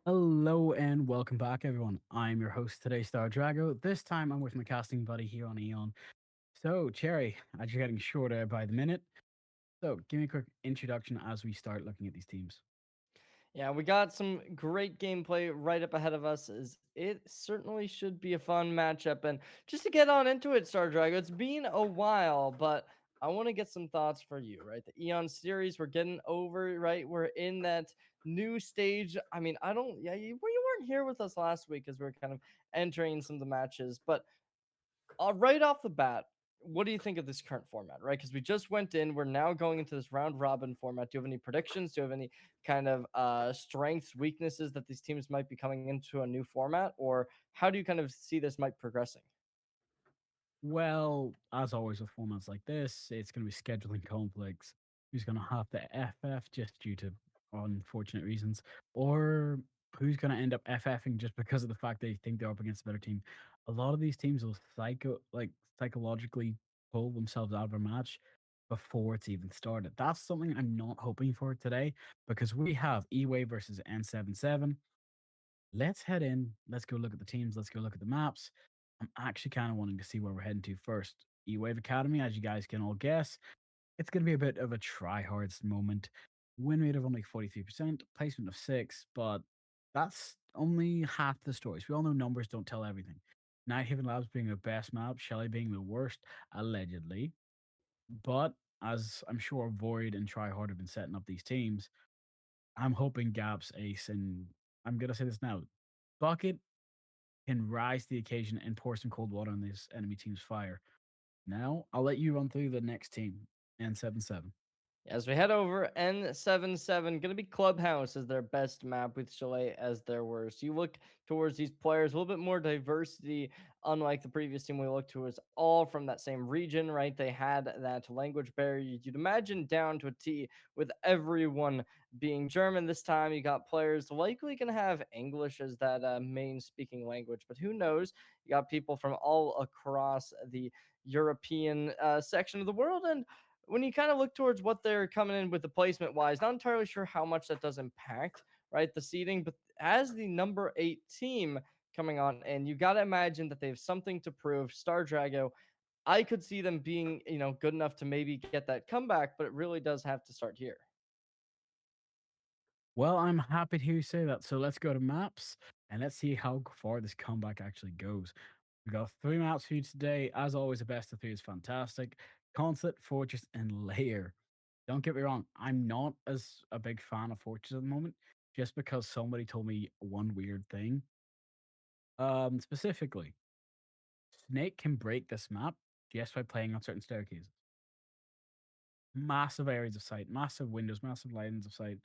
Hello and welcome back, everyone. I'm your host today, Star Drago. This time I'm with my casting buddy here on Eon. So, Cherry, as you're getting shorter by the minute, so give me a quick introduction as we start looking at these teams. Yeah, we got some great gameplay right up ahead of us. As it certainly should be a fun matchup. And just to get on into it, Star Drago, it's been a while, but I want to get some thoughts for you, right? The Eon series, we're getting over, right? We're in that new stage. I mean, I don't, yeah, you weren't here with us last week as we are kind of entering some of the matches, but right off the bat, what do you think of this current format, right? Because we just went in, we're now going into this round robin format. Do you have any predictions? Do you have any kind of strengths, weaknesses that these teams might be coming into a new format? Or how do you kind of see this might progressing? Well, as always with formats like this, it's going to be scheduling conflicts. Who's going to have the FF just due to unfortunate reasons, or who's going to end up FFing just because of the fact they think they're up against a better team. A lot of these teams will psychologically pull themselves out of a match before it's even started. That's something I'm not hoping for today because we have eWAVE versus N77. Let's head in. Let's go look at the teams. Let's go look at the maps. I'm actually kind of wanting to see where we're heading to first. eWave Academy, as you guys can all guess, it's going to be a bit of a tryhards moment. Win rate of only 43%, placement of 6, but that's only half the stories. We all know numbers don't tell everything. Nighthaven Labs being the best map, Shelly being the worst, allegedly. But as I'm sure Void and Tryhard have been setting up these teams, I'm hoping Gaps, Ace, and I'm going to say this now. Bucket can rise to the occasion and pour some cold water on this enemy team's fire. Now, I'll let you run through the next team, N77. As we head over, N77 going to be Clubhouse as their best map with Chalet as their worst. You look towards these players, a little bit more diversity, unlike the previous team we looked towards, all from that same region, right? They had that language barrier. You'd imagine down to a T with everyone being German this time. You got players likely going to have English as that main speaking language, but who knows? You got people from all across the European section of the world. And when you kind of look towards what they're coming in with the placement wise, not entirely sure how much that does impact, right? The seeding, but as the number 8 team coming on, and you got to imagine that they have something to prove. Star Drago, I could see them being, good enough to maybe get that comeback, but it really does have to start here. Well, I'm happy to hear you say that. So let's go to maps and let's see how far this comeback actually goes. We got 3 maps for you today. As always, the best of 3 is fantastic. Consulate, Fortress, and Lair. Don't get me wrong, I'm not as a big fan of Fortress at the moment, just because somebody told me one weird thing. Specifically, Snake can break this map just by playing on certain staircases. Massive areas of sight, massive windows, massive lines of sight.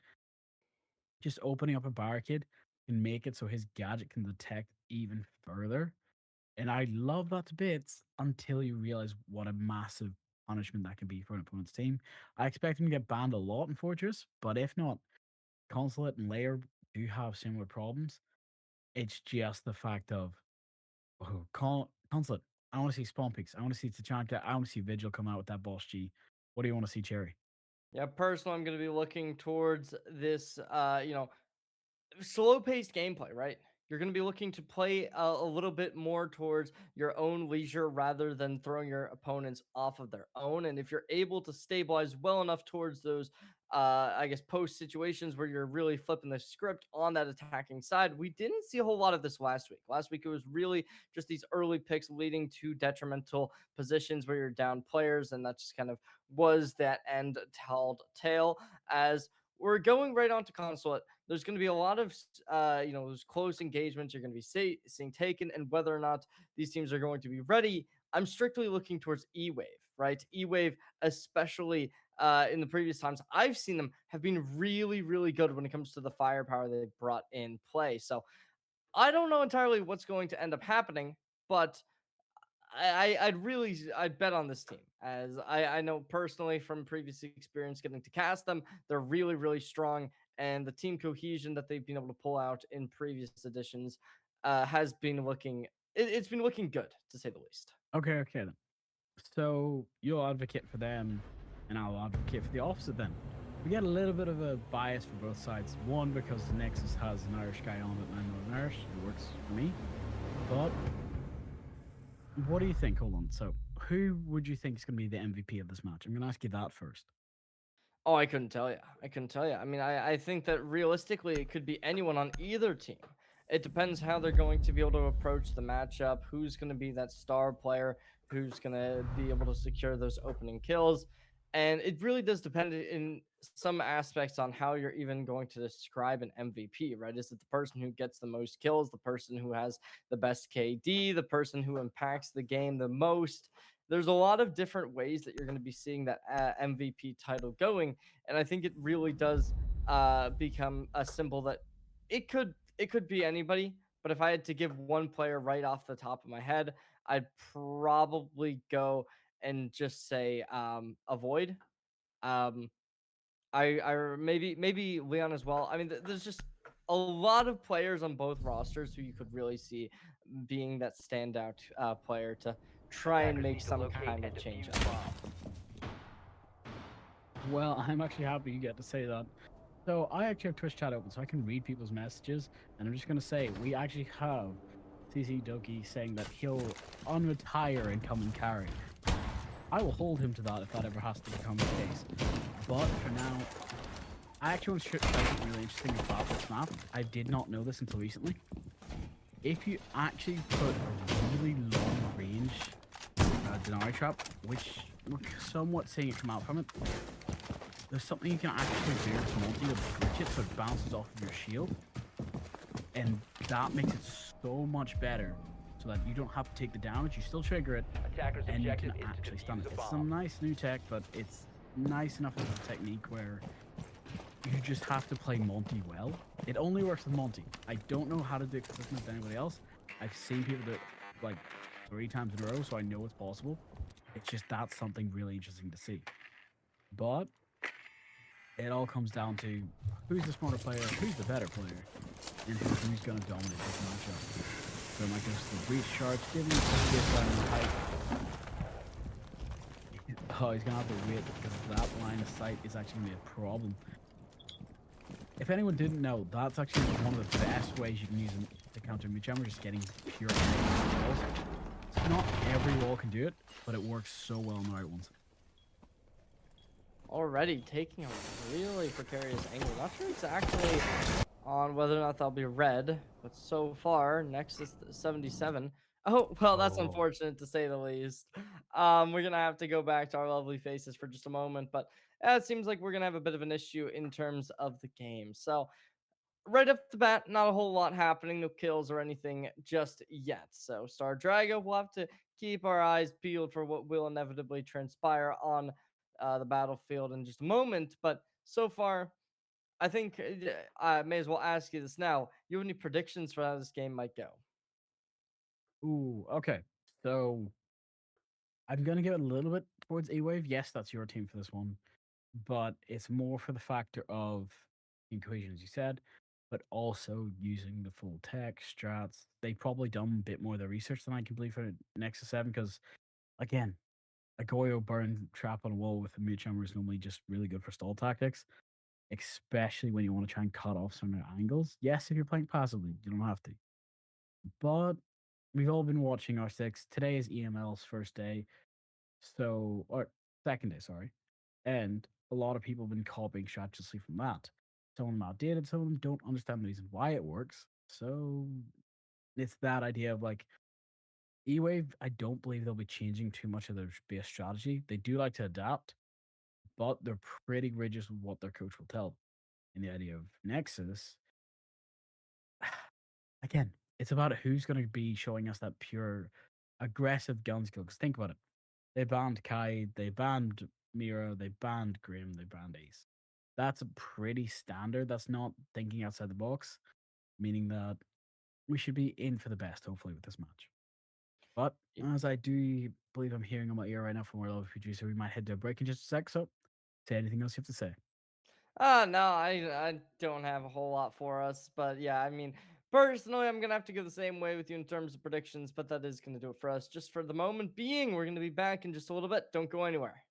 Just opening up a barricade can make it so his gadget can detect even further. And I love that to bits until you realize what a massive punishment that can be for an opponent's team. I expect him to get banned a lot in Fortress, but if not, Consulate and Layer do have similar problems. It's just the fact of Consulate. I want to see Spawn Peaks. I want to see Tachanka. I want to see Vigil come out with that boss G. What do you want to see, Cherry? Yeah, personally, I'm going to be looking towards this, slow paced gameplay, right? You're going to be looking to play a little bit more towards your own leisure rather than throwing your opponents off of their own. And if you're able to stabilize well enough towards those, I guess, post situations where you're really flipping the script on that attacking side, we didn't see a whole lot of this last week. Last week, it was really just these early picks leading to detrimental positions where you're down players. And that just kind of was that end told tale as we're going right on to console. There's going to be a lot of those close engagements you're going to be seeing taken, and whether or not these teams are going to be ready. I'm strictly looking towards eWave, right? eWave, especially in the previous times I've seen them, have been really, really good when it comes to the firepower they've brought in play. So I don't know entirely what's going to end up happening, but I'd bet on this team, as I know personally from previous experience getting to cast them. They're really, really strong, and the team cohesion that they've been able to pull out in previous editions has been looking it's been looking good, to say the least. Okay, okay then. So you'll advocate for them, and I'll advocate for the opposite then. we get a little bit of a bias for both sides. One, because the Nexus has an Irish guy on it, and I'm not Irish. It works for me. But what do you think? Hold on. So, who would you think is going to be the MVP of this match? I'm going to ask you that first. Oh, I couldn't tell you. I couldn't tell you. I mean, I think that realistically, it could be anyone on either team. It depends how they're going to be able to approach the matchup, who's going to be that star player, who's going to be able to secure those opening kills. And it really does depend in some aspects on how you're even going to describe an MVP, right? Is it the person who gets the most kills, the person who has the best KD, the person who impacts the game the most? There's a lot of different ways that you're going to be seeing that MVP title going, and I think it really does become a symbol that it could be anybody. But if I had to give one player right off the top of my head, I'd probably go and just say avoid. Um, I maybe Leon as well. I mean, there's just a lot of players on both rosters who you could really see being that standout player to try and Attackers make need to some locate kind and of change defuse up. the bomb. Well, I'm actually happy you get to say that. So, I actually have Twitch chat open so I can read people's messages. And I'm just going to say, we actually have CC Doki saying that he'll unretire and come and carry. I will hold him to that if that ever has to become the case. But for now, I actually want to try something really interesting about this map. I did not know this until recently. If you actually put a really long range deny trap, which we're somewhat seeing it come out from it, there's something you can actually do to multi to glitch it so it bounces off of your shield. And that makes it so much better so that you don't have to take the damage, you still trigger it, Attackers and you objective can is to actually stun defuse it. the It's some bomb. nice new tech, but it's nice enough as a technique where you just have to play Monty well. It only works with Monty. I don't know how to do it consistent with anybody else. I've seen people do it like 3 times in a row, so I know it's possible. It's just that's something really interesting to see. But it all comes down to who's the smarter player, who's the better player, and who's going to dominate this matchup. So Mike goes to the breach charge, giving this line of height. Oh, he's going to have to wait because that line of sight is actually going to be a problem. If anyone didn't know, that's actually one of the best ways you can use them to counter Muchammer, just getting pure walls. It's not every wall can do it, but it works so well on the right ones. Already taking a really precarious angle. Not sure exactly on whether or not that'll be red, but so far, Nexus77. Oh, well, that's Oh. unfortunate to say the least. We're gonna have to go back to our lovely faces for just a moment, but it seems like we're gonna have a bit of an issue in terms of the game. So right off the bat, not a whole lot happening, no kills or anything just yet. So Star Drago, we'll have to keep our eyes peeled for what will inevitably transpire on the battlefield in just a moment. But so far, I think I may as well ask you this now. You have any predictions for how this game might go? Ooh, okay. So I'm gonna give it a little bit towards eWAVE. Yes, that's your team for this one, but it's more for the factor of inclusion, as you said, but also using the full tech strats. They probably done a bit more of the research than I can believe for Nexus 7 because, again, a Goyo burn trap on a wall with a mute hammer is normally just really good for stall tactics, especially when you want to try and cut off some angles. Yes, if you're playing passively, you don't have to. But we've all been watching R6. Today is EML's first day, so or second day, sorry. And a lot of people have been copying strategically from that. Some of them outdated, some of them don't understand the reason why it works. So it's that idea of like eWave, I don't believe they'll be changing too much of their base strategy. They do like to adapt, but they're pretty rigid with what their coach will tell them. And the idea of Nexus, again, it's about who's going to be showing us that pure aggressive gun skill. Because think about it. They banned Kai, they banned Mira, they banned Grim, they banned Ace. That's a pretty standard. That's not thinking outside the box, meaning that we should be in for the best, hopefully, with this match. But as I do believe I'm hearing on my ear right now from our lovely producer, we might head to a break in just a sec. So, say anything else you have to say. No, I don't have a whole lot for us, but yeah, I mean, personally, I'm gonna have to go the same way with you in terms of predictions, but that is gonna do it for us. Just for the moment being, we're gonna be back in just a little bit. Don't go anywhere.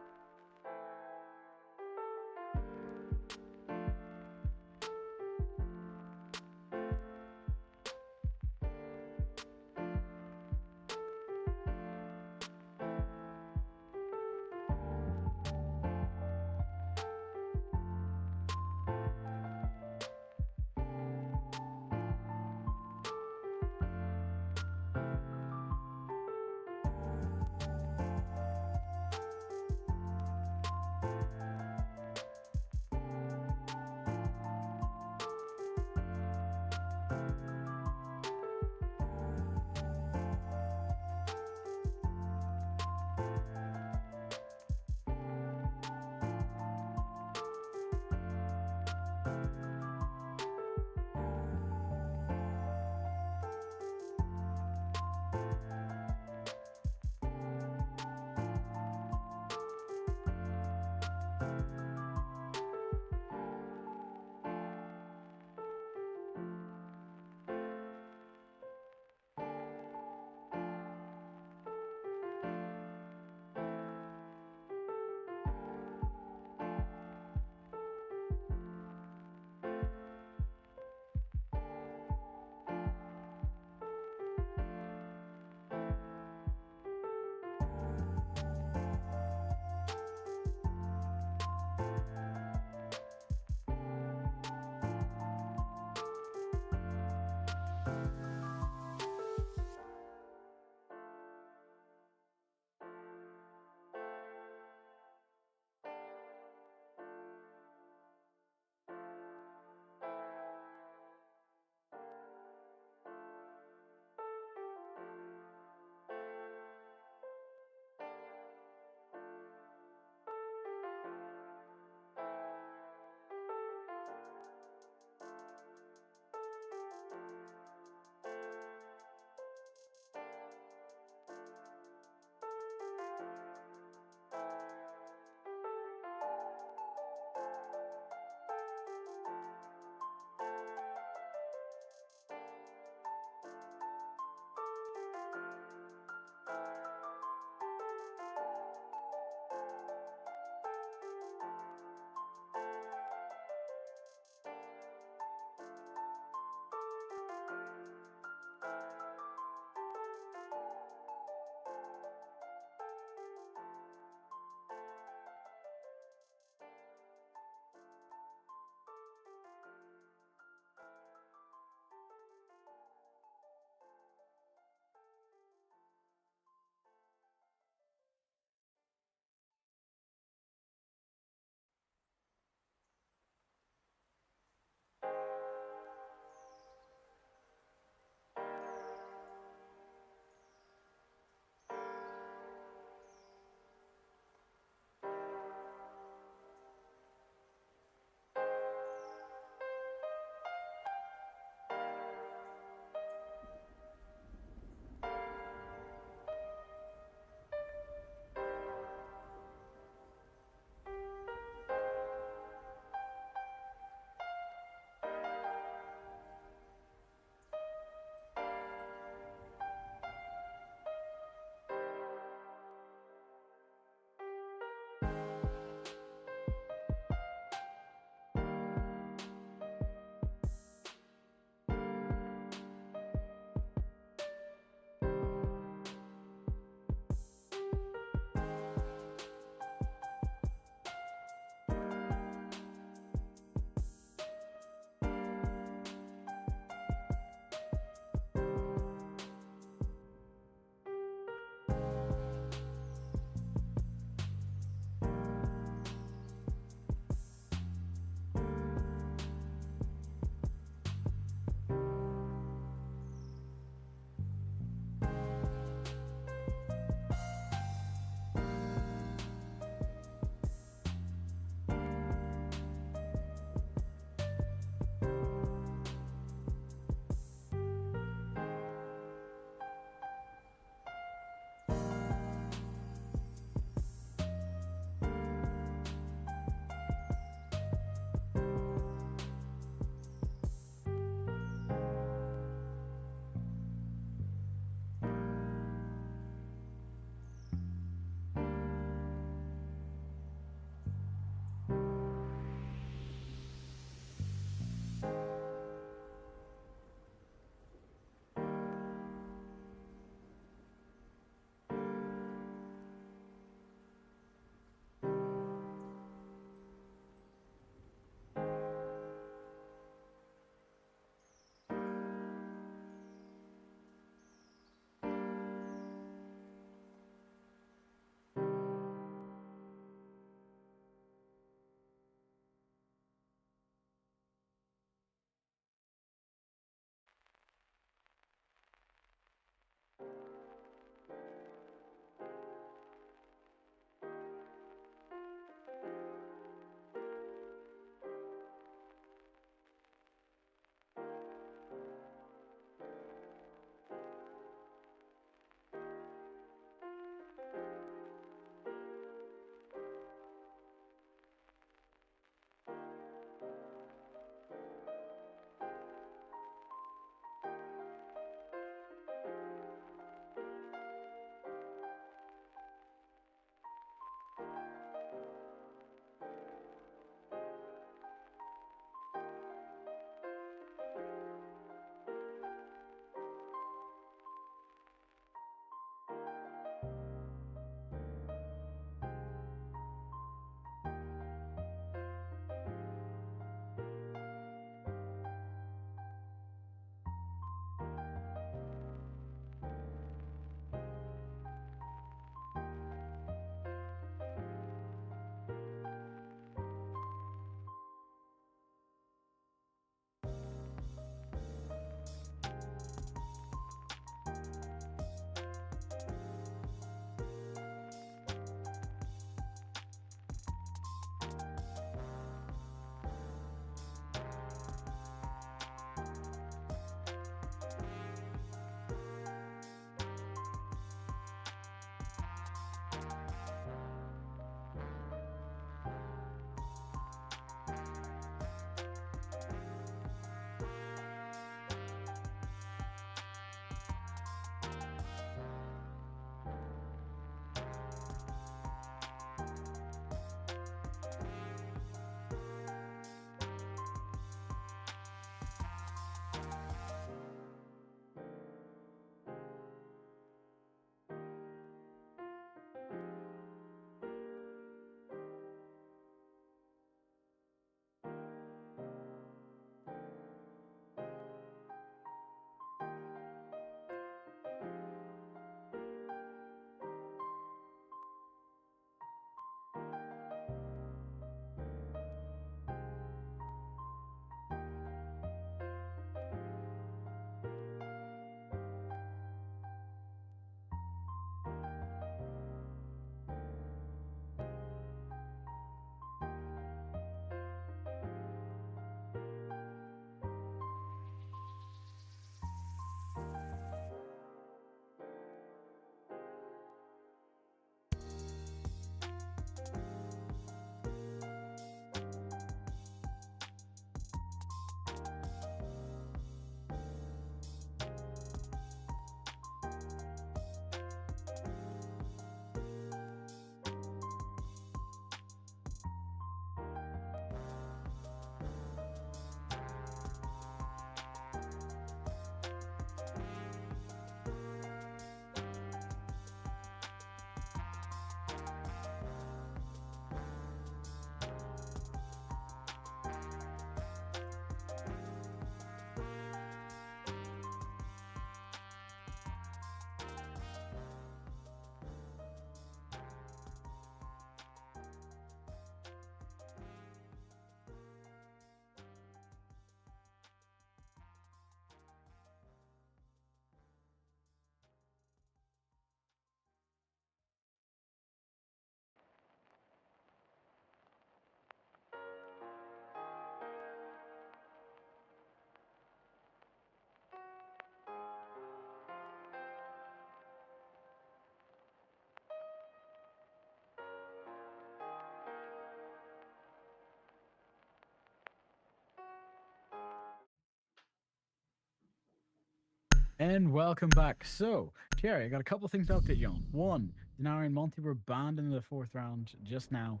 And welcome back. So, Jerry, I got a couple of things to update you on. One, Denari and Monty were banned in the 4th round just now.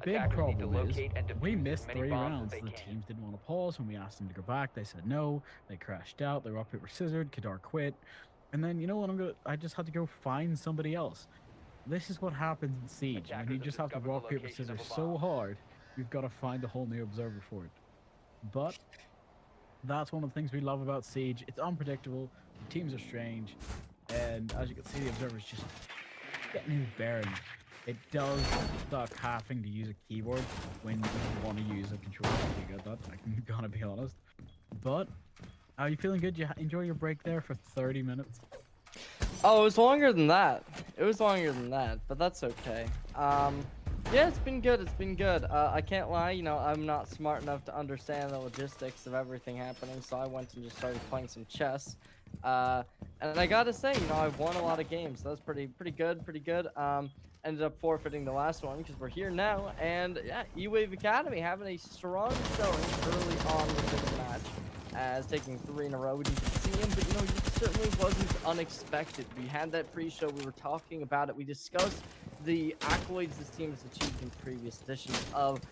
Big Attackers need to problem is locate and we defuse as missed many 3 bombs as rounds. they The can. teams didn't want to pause when we asked them to go back. They said no. They crashed out. They rock paper scissored. Kadar quit. And then you know what? I just had to go find somebody else. This is what happens in Siege. When you Attackers just have have to discovered the rock paper location of scissors a so bomb. hard, you've got to find a whole new observer for it. But that's one of the things we love about Siege. It's unpredictable. The teams are strange. And as you can see, the observer's just getting his bearings. It does suck having to use a keyboard when you want to use a controller. You get that? I'm gonna be honest. But are you feeling good? You enjoy your break there for 30 minutes? Oh, it was longer than that. It was longer than that, but that's okay. Yeah, it's been good. It's been good. I can't lie, you know, I'm not smart enough to understand the logistics of everything happening, so I went and just started playing some chess. And I gotta say, you know, I've won a lot of games. So that's pretty good. Ended up forfeiting the last one because we're here now, and yeah, eWAVE Academy having a strong showing early on within the match, as taking 3 in a row. We didn't see him, but you know, it certainly wasn't unexpected. We had that pre-show. We were talking about it. We discussed the accolades this team has achieved in previous editions of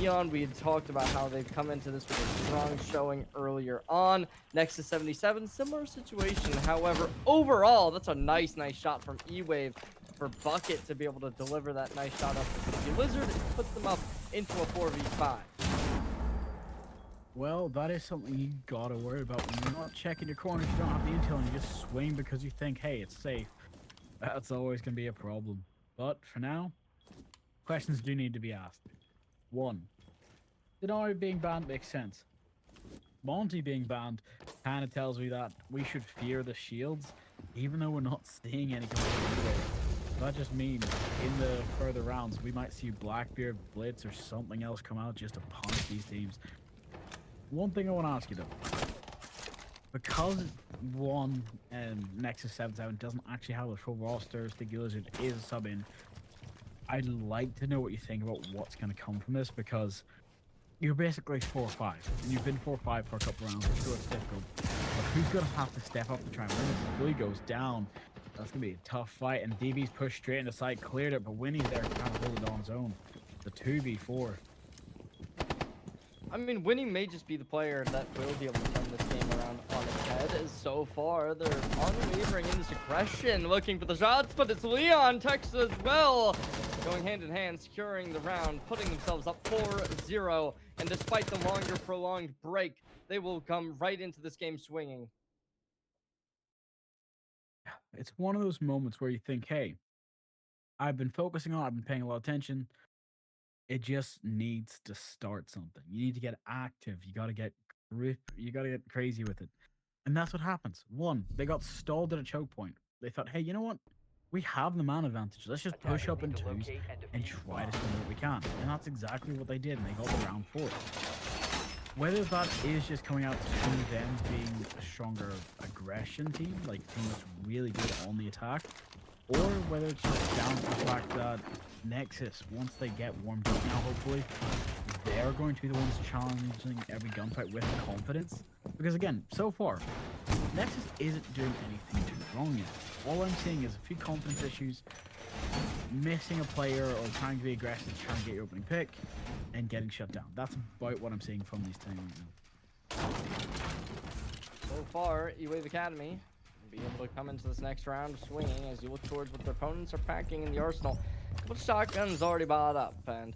Eon. We had talked about how they've come into this with a strong showing earlier on. Nexus77, similar situation. However, overall, that's a nice shot from eWAVE for Bucket to be able to deliver that nice shot up to the Lizard. It puts them up into a 4v5. Well, that is something you gotta worry about when you're not checking your corners. You don't have the intel and you just swing because you think, hey, it's safe. That's always gonna be a problem. But for now, questions do need to be asked. 1. Denari being banned makes sense. Monty being banned kind of tells me that we should fear the shields, even though we're not seeing any kind of way. That just means in the further rounds, we might see Blackbeard, Blitz, or something else come out just to punch these teams. One thing I want to ask you though, because Nexus77 doesn't actually have a full roster, Sticky Lizard is a sub in, I'd like to know what you think about what's going to come from this, because you're basically 4-5, and you've been 4-5 for a couple rounds. I'm sure it's difficult, but who's going to have to step up to try and win this? If Billy goes down, that's going to be a tough fight, and DB's pushed straight into side, cleared it, but Winnie's there to kind of hold it on his own. The 2v4. I mean, Winnie may just be the player that will be able to turn this game around on its head. As so far, they're unwavering in this aggression, looking for the shots, but it's Leon, Texas as well, going hand in hand, securing the round, putting themselves up 4-0. And despite the longer prolonged break, they will come right into this game swinging. It's one of those moments where you think, hey, I've been focusing on, I've been paying a lot of attention. It just needs to start something. You need to get active. You got to get grip. You got to get crazy with it. And that's what happens. 1, they got stalled at a choke point. They thought, hey, you know what? We have the man advantage. Let's just push up in twos and try to swing what we can. And that's exactly what they did, and they got the round 4. Whether that is just coming out to them being a stronger aggression team, like a team that's really good on the attack, or whether it's just down to the fact that Nexus, once they get warmed up now, hopefully, they're going to be the ones challenging every gunfight with confidence. Because again, so far, Nexus isn't doing anything too wrong yet. All I'm seeing is a few confidence issues, missing a player or trying to be aggressive, trying to get your opening pick, and getting shut down. That's about what I'm seeing from these teams right now. So far, eWAVE Academy will be able to come into this next round swinging as you look towards what their opponents are packing in the arsenal. A couple of shotguns already bought up, and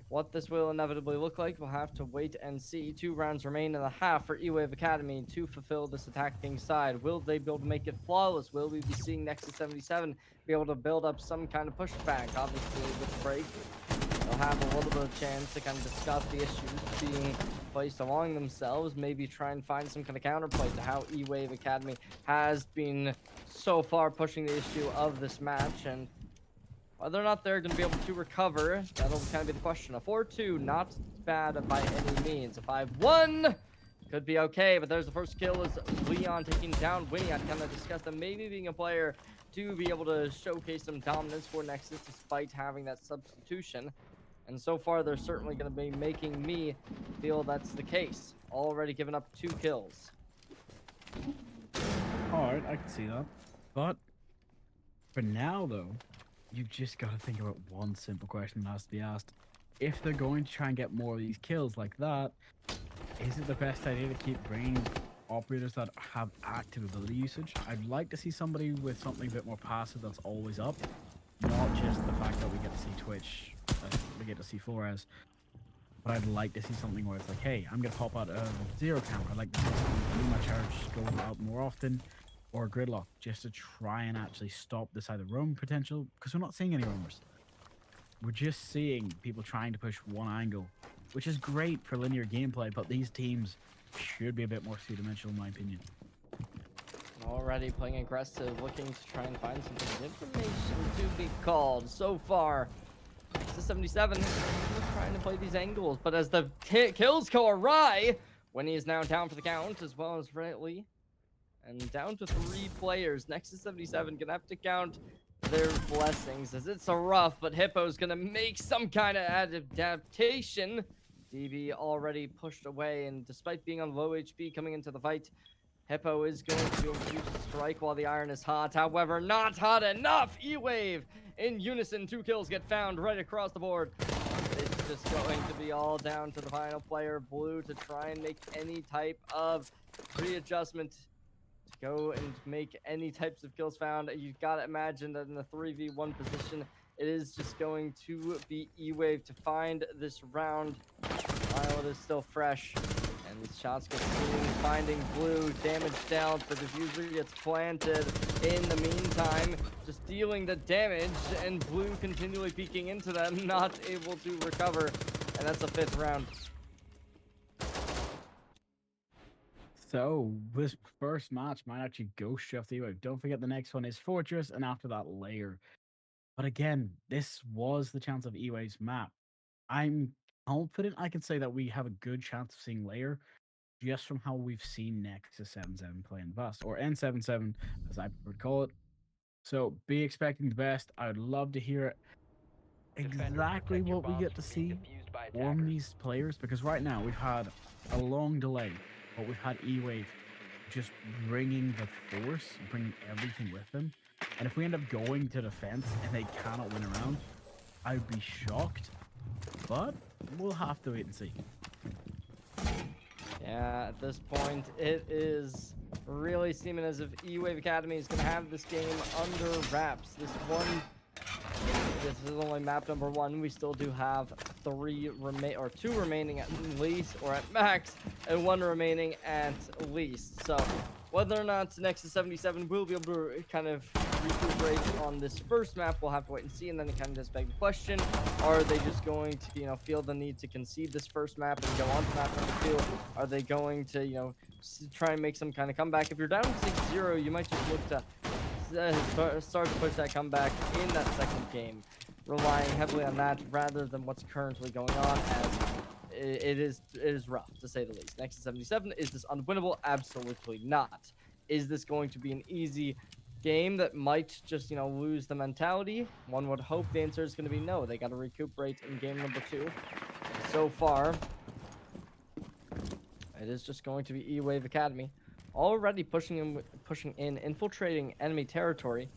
what this will inevitably look like, we'll have to wait and see. 2 rounds remain in the half for eWAVE Academy to fulfill this attacking side. Will they be able to make it flawless? Will we be seeing Nexus77 be able to build up some kind of pushback? Obviously, with break, they'll have a little bit of chance to kind of discuss the issues being placed along themselves, maybe try and find some kind of counterplay to how eWAVE Academy has been so far pushing the issue of this match, and whether or not they're going to be able to recover, that'll kind of be the question. A 4-2, not bad by any means. A 5-1 could be okay, but there's the first kill as Leon taking down Winnie. I'd kind of discussed them maybe being a player to be able to showcase some dominance for Nexus despite having that substitution. And so far, they're certainly going to be making me feel that's the case. Already given up 2 kills. Alright, I can see that. But for now, though, you've just got to think about one simple question that has to be asked. If they're going to try and get more of these kills like that, is it the best idea to keep bringing operators that have active ability usage? I'd like to see somebody with something a bit more passive that's always up, not just the fact that we get to see Twitch, we get to see Flores. But I'd like to see something where it's like, hey, I'm gonna pop out a zero count. I'd like to see something my charge go out more often, or gridlock, just to try and actually stop this either roam potential, because we're not seeing any roamers. We're just seeing people trying to push one angle, which is great for linear gameplay, but these teams should be a bit more two-dimensional in my opinion. Already playing aggressive, looking to try and find some information to be called. So far, Nexus77 is trying to play these angles, but as the kills go awry, Winnie is now down for the count, as well as Riley. And down to 3 players. Nexus77 gonna have to count their blessings, as it's a rough, but Hippo's gonna make some kind of adaptation. DB already pushed away, and despite being on low HP coming into the fight, Hippo is going to infuse a strike while the iron is hot. However, not hot enough. eWAVE in unison. 2 kills get found right across the board. It's just going to be all down to the final player, Blue, to try and make any type of readjustment to go and make any types of kills found. You've got to imagine that in the 3v1 position, it is just going to be eWAVE to find this round while it is still fresh. And these shots get seen, finding Blue, damage dealt, the diffuser gets planted in the meantime, just dealing the damage, and Blue continually peeking into them, not able to recover, and that's a 5th round. So, this first match might actually go shift eWAVE. Don't forget the next one is Fortress, and after that, Lair. But again, this was the chance of eWave's map. I'm confident I can say that we have a good chance of seeing Lair, just from how we've seen Nexus77 play in the past, or N77 as I would call it. So be expecting the best. I would love to hear exactly what we get to see from these players, because right now we've had a long delay, but we've had eWAVE just bringing the force, bringing everything with them. And if we end up going to defense and they cannot win a round, I'd be shocked, but we'll have to wait and see. Yeah, at this point, it is really seeming as if eWAVE Academy is going to have this game under wraps. This is only map number 1. We still do have 2 remaining at least, or at max, and 1 remaining at least. So whether or not Nexus77 will be able to kind of recuperate on this first map, we'll have to wait and see. And then it kind of does beg the question, are they just going to, feel the need to concede this first map and go on to map number 2? Are they going to, try and make some kind of comeback? If you're down 6-0, you might just look to start to push that comeback in that second game, relying heavily on that rather than what's currently going on, as it is rough, to say the least. Nexus77, is this unwinnable? Absolutely not. Is this going to be an easy game that might just, lose the mentality? One would hope the answer is going to be no. They got to recuperate in game number 2. So far, it is just going to be eWAVE Academy already pushing in, infiltrating enemy territory,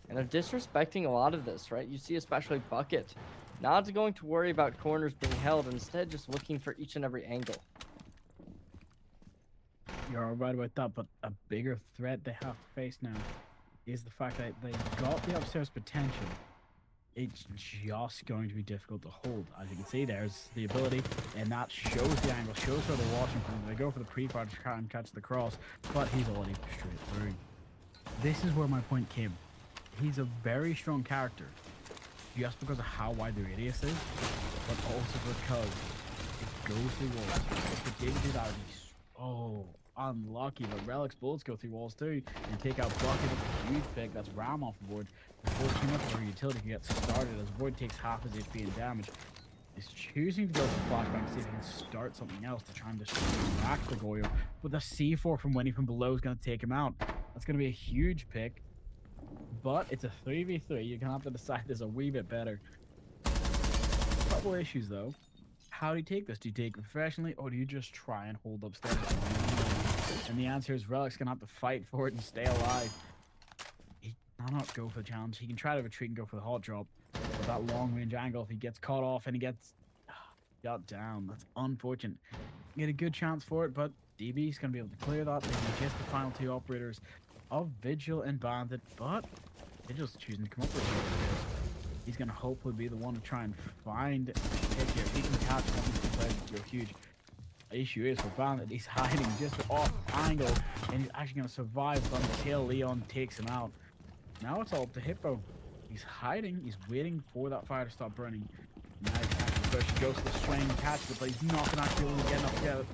and they're disrespecting a lot of this, right? You see especially Bucket not going to worry about corners being held, instead just looking for each and every angle. You're all right about that, but a bigger threat they have to face now is the fact that they got the upstairs potential. It's just going to be difficult to hold. As you can see, there's the ability, and that shows the angle, shows where they're watching from. They go for the pre-fire to try and catch the cross, but he's already straight through. This is where my point came. He's a very strong character, just because of how wide the radius is, but also because it goes through walls. If it didn't do that, it'd be so unlucky. But Relic's bullets go through walls too, and take out Bucket. It's a huge pick. That's Ram off the board before too much of her utility can get started, as Void takes half his HP in damage. He's choosing to go for flashbang to see if he can start something else to try and distract the Goyo, but the C4 from Winnie from below is going to take him out. That's going to be a huge pick, but it's a 3v3. You're going to have to decide this a wee bit better. Couple issues though. How do you take this? Do you take it professionally, or do you just try and hold upstairs? And the answer is Relic's going to have to fight for it and stay alive. He cannot go for the challenge. He can try to retreat and go for the hot drop. But that long range angle, if he gets caught off and he gets shot down, that's unfortunate. He had a good chance for it, but DB's going to be able to clear that. They're just the final two operators of Vigil and Bandit, but Vigil's choosing to come up with it. He's going to hopefully be the one to try and find a hit here. If he can catch one of these players, it's huge. The issue is for Bandit, he's hiding just off angle, and he's actually going to survive until Leon takes him out. Now it's all up to Hippo. He's hiding, he's waiting for that fire to stop burning. Now he's actually push, he goes to the swing, catches it, but he's not going to actually be able to get enough to get it.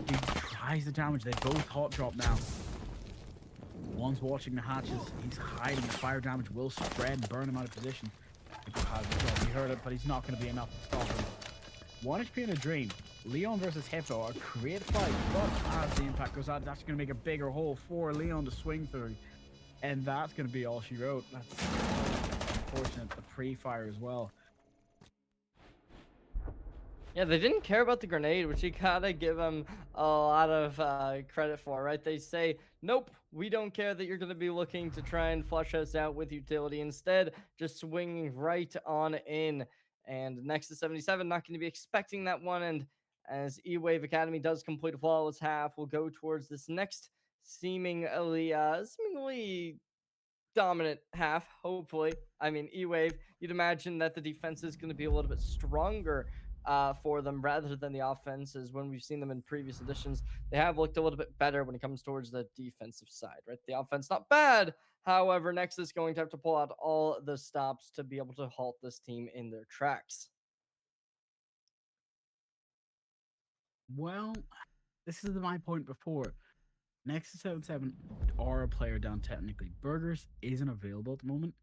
He tries the damage, they both hot drop now. One's watching the hatches, he's hiding, the fire damage will spread and burn him out of position. He heard it, but he's not going to be enough to stop him. 1 HP in a dream. Leon versus Hippo, a great fight, but as the impact goes out, that's going to make a bigger hole for Leon to swing through. And that's going to be all she wrote. That's unfortunate, the pre-fire as well. Yeah, they didn't care about the grenade, which you gotta give them a lot of credit for, right? They say, nope, we don't care that you're gonna be looking to try and flush us out with utility. Instead, just swinging right on in. And Nexus77 not going to be expecting that one. And as eWAVE Academy does complete a flawless half, we'll go towards this next seemingly dominant half, hopefully. I mean, eWAVE, you'd imagine that the defense is going to be a little bit stronger for them rather than the offenses. When we've seen them in previous editions, they have looked a little bit better when it comes towards the defensive side, right? The offense, not bad. However, Nexus is going to have to pull out all the stops to be able to halt this team in their tracks. Well, this is my point before. Nexus77 are a player down technically. Burgers isn't available at the moment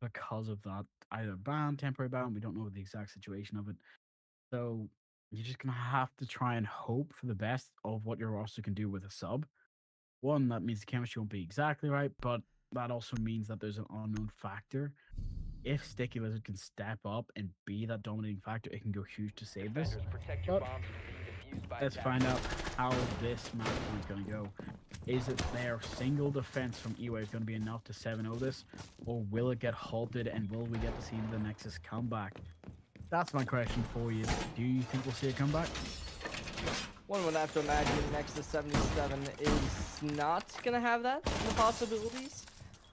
because of that either ban, temporary ban. We don't know the exact situation of it. So you're just going to have to try and hope for the best of what your roster can do with a sub. One, that means the chemistry won't be exactly right, but that also means that there's an unknown factor. If Sticky Lizard can step up and be that dominating factor, it can go huge to save this. But let's find out how this match point is going to go. Is it their single defense from eWAVE going to be enough to 7-0 this? Or will it get halted and will we get to see the Nexus comeback? That's my question for you. Do you think we'll see a comeback? One would have to imagine Nexus77 is not going to have that in the possibilities.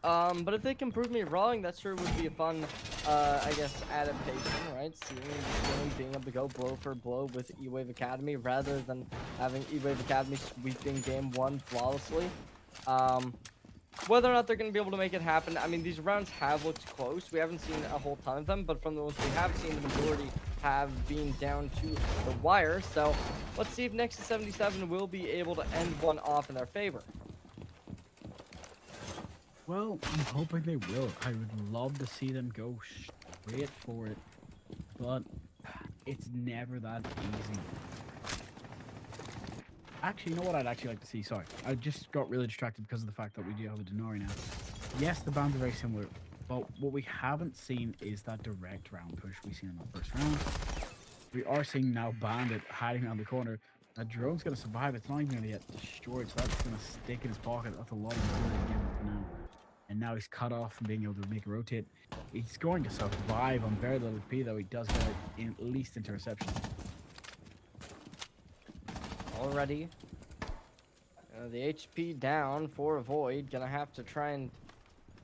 But if they can prove me wrong, that sure would be a fun, I guess, adaptation, right? Seeing really being able to go blow for blow with eWAVE Academy rather than having eWAVE Academy sweeping game 1 flawlessly. Whether or not they're going to be able to make it happen, I mean, these rounds have looked close. We haven't seen a whole ton of them, but from the ones we have seen, the majority have been down to the wire. So let's see if Nexus77 will be able to end one off in their favor. Well, I'm hoping they will. I would love to see them go straight for it, but it's never that easy. Actually, you know what I'd actually like to see? Sorry, I just got really distracted because of the fact that we do have a Denari now. Yes, the bands are very similar, but what we haven't seen is that direct round push we've seen in the first round. We are seeing now Bandit hiding around the corner. That drone's going to survive. It's not even going to get destroyed, so that's going to stick in his pocket. That's a lot of money to give him for now. And now he's cut off from being able to make a rotate. He's going to survive on very little P, though. He does get at least interception. Already. The HP down for Void. Gonna have to try and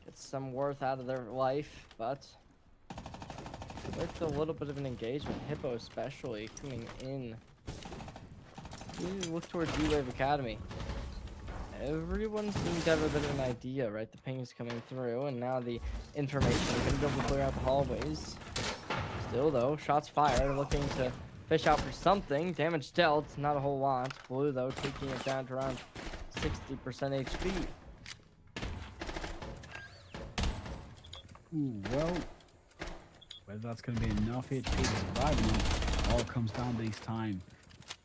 get some worth out of their life, but with a little bit of an engagement, Hippo especially coming in. You look towards eWAVE Academy. Everyone seems to have a bit of an idea, right? The ping is coming through, and now the information is going to be able to clear out the hallways. Still, though, shots fired, looking to fish out for something. Damage dealt, not a whole lot. Blue, though, taking it down to around 60% HP. Ooh, well, whether that's going to be enough HP to survive all comes down to these time.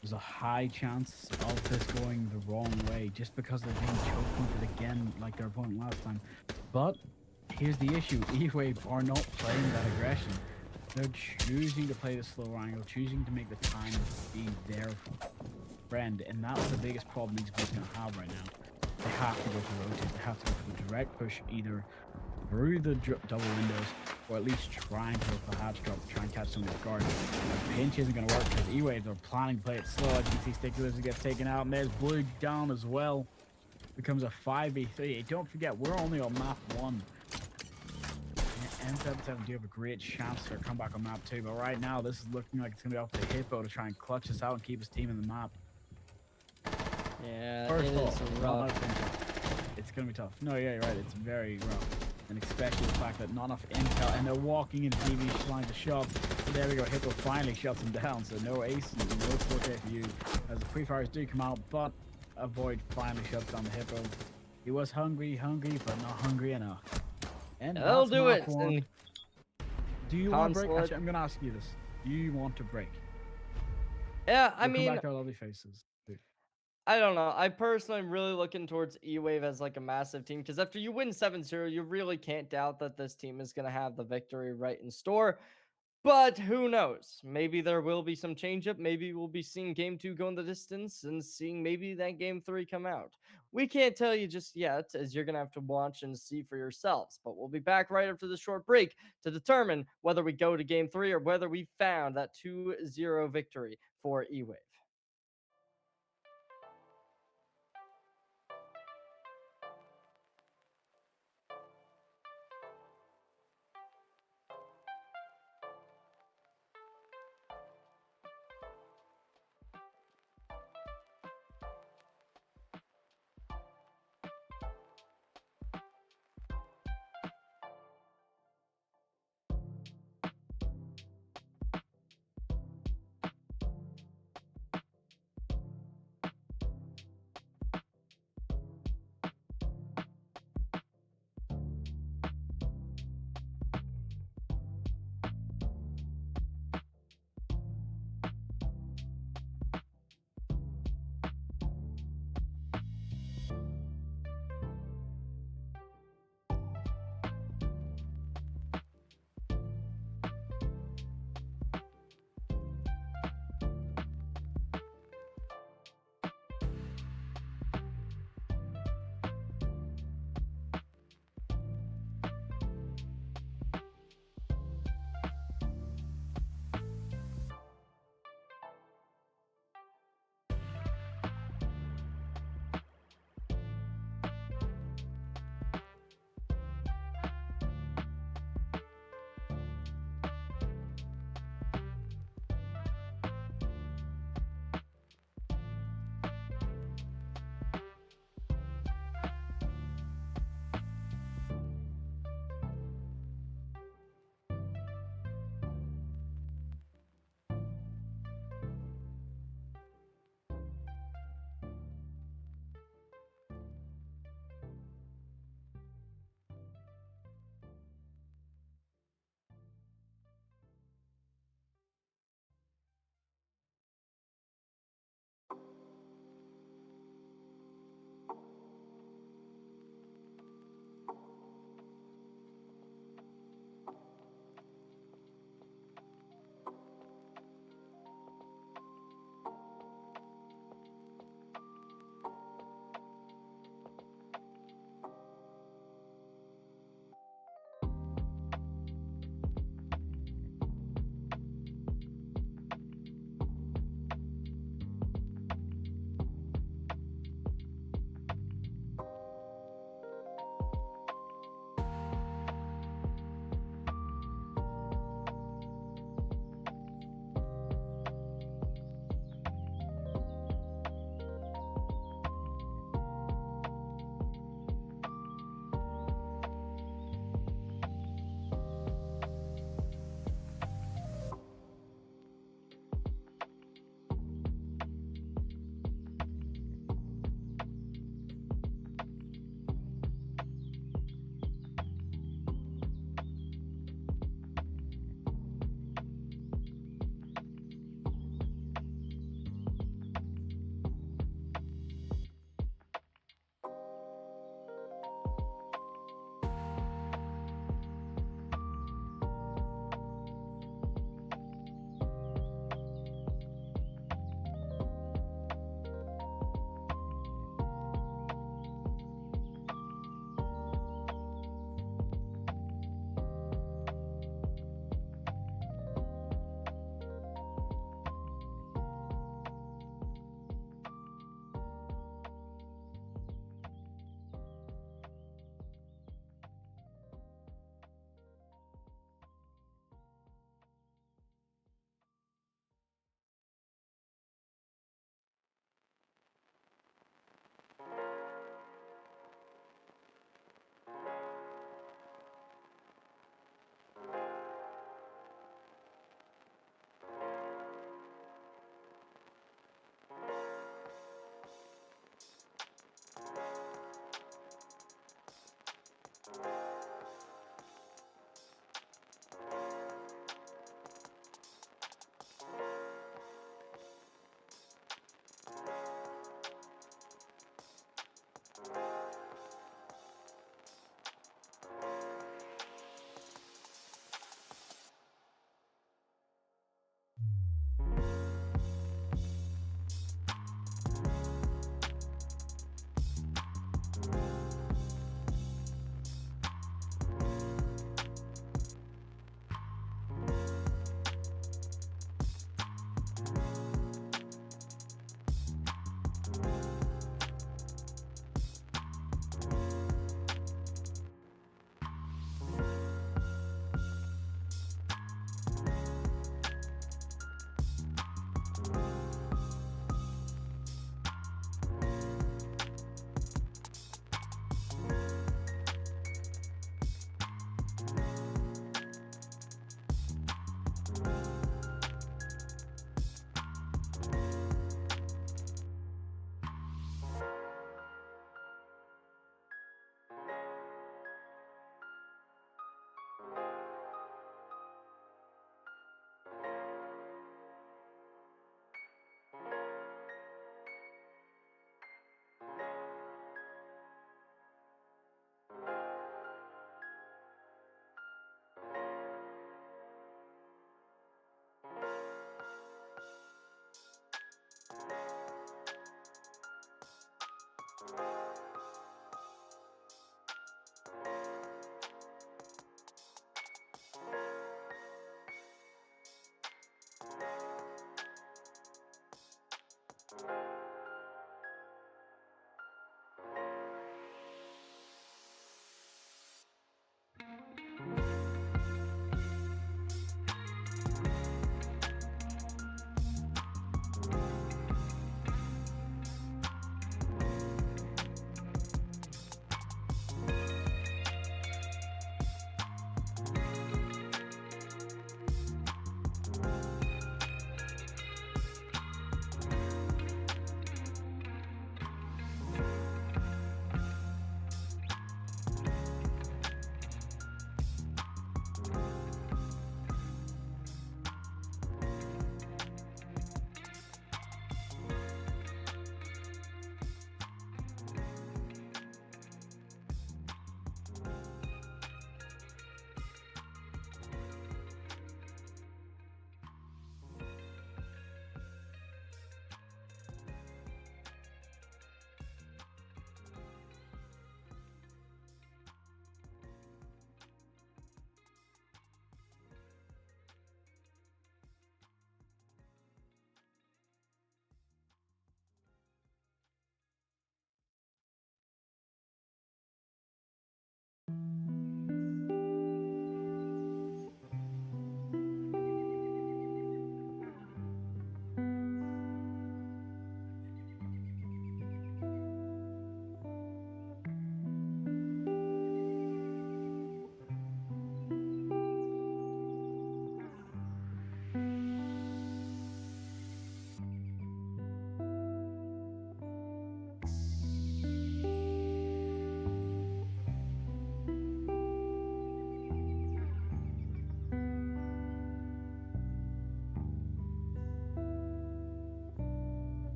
There's a high chance of this going the wrong way just because they're being choke pointed again like their opponent last time. But here's the issue. eWAVE are not playing that aggression. They're choosing to play the slow angle, choosing to make the time be there friend, and that's the biggest problem these boys gonna have right now. They have to go for rotate. They have to go for the direct push, either through the double windows, or at least try and go for the hatch drop, try and catch someone off guard. The pinch isn't going to work because eWAVE are planning to play it slow. As you can see, Sticky Lizard gets taken out, and there's Blue down as well. Becomes a 5v3. Don't forget, we're only on map 1. N77 do have a great chance for a comeback on map 2, but right now, this is looking like it's going to be off the Hippo to try and clutch us out and keep his team in the map. Yeah, First it of all, is not rough. enough. It's going to be tough. No, yeah, you're right. It's very rough. And especially the fact that not enough intel, and they're walking into TV flying the shots. There we go, Hippo finally shuts him down, so no ace and no 4K for you, as the pre-fires do come out, but Avoid finally shuts down the Hippo. He was hungry, but not hungry enough. And Yeah, that'll that's do map it. 1. Do you want to break? Consulate. Actually, I'm going to ask you this. Do you want to break? Yeah, I We'll come mean, back to our lovely faces. I don't know. I personally am really looking towards eWAVE as like a massive team because after you win 7-0, you really can't doubt that this team is going to have the victory right in store. But who knows? Maybe there will be some change up. Maybe we'll be seeing game 2 go in the distance and seeing maybe that game 3 come out. We can't tell you just yet, as you're going to have to watch and see for yourselves. But we'll be back right after the short break to determine whether we go to game 3 or whether we found that 2-0 victory for eWAVE.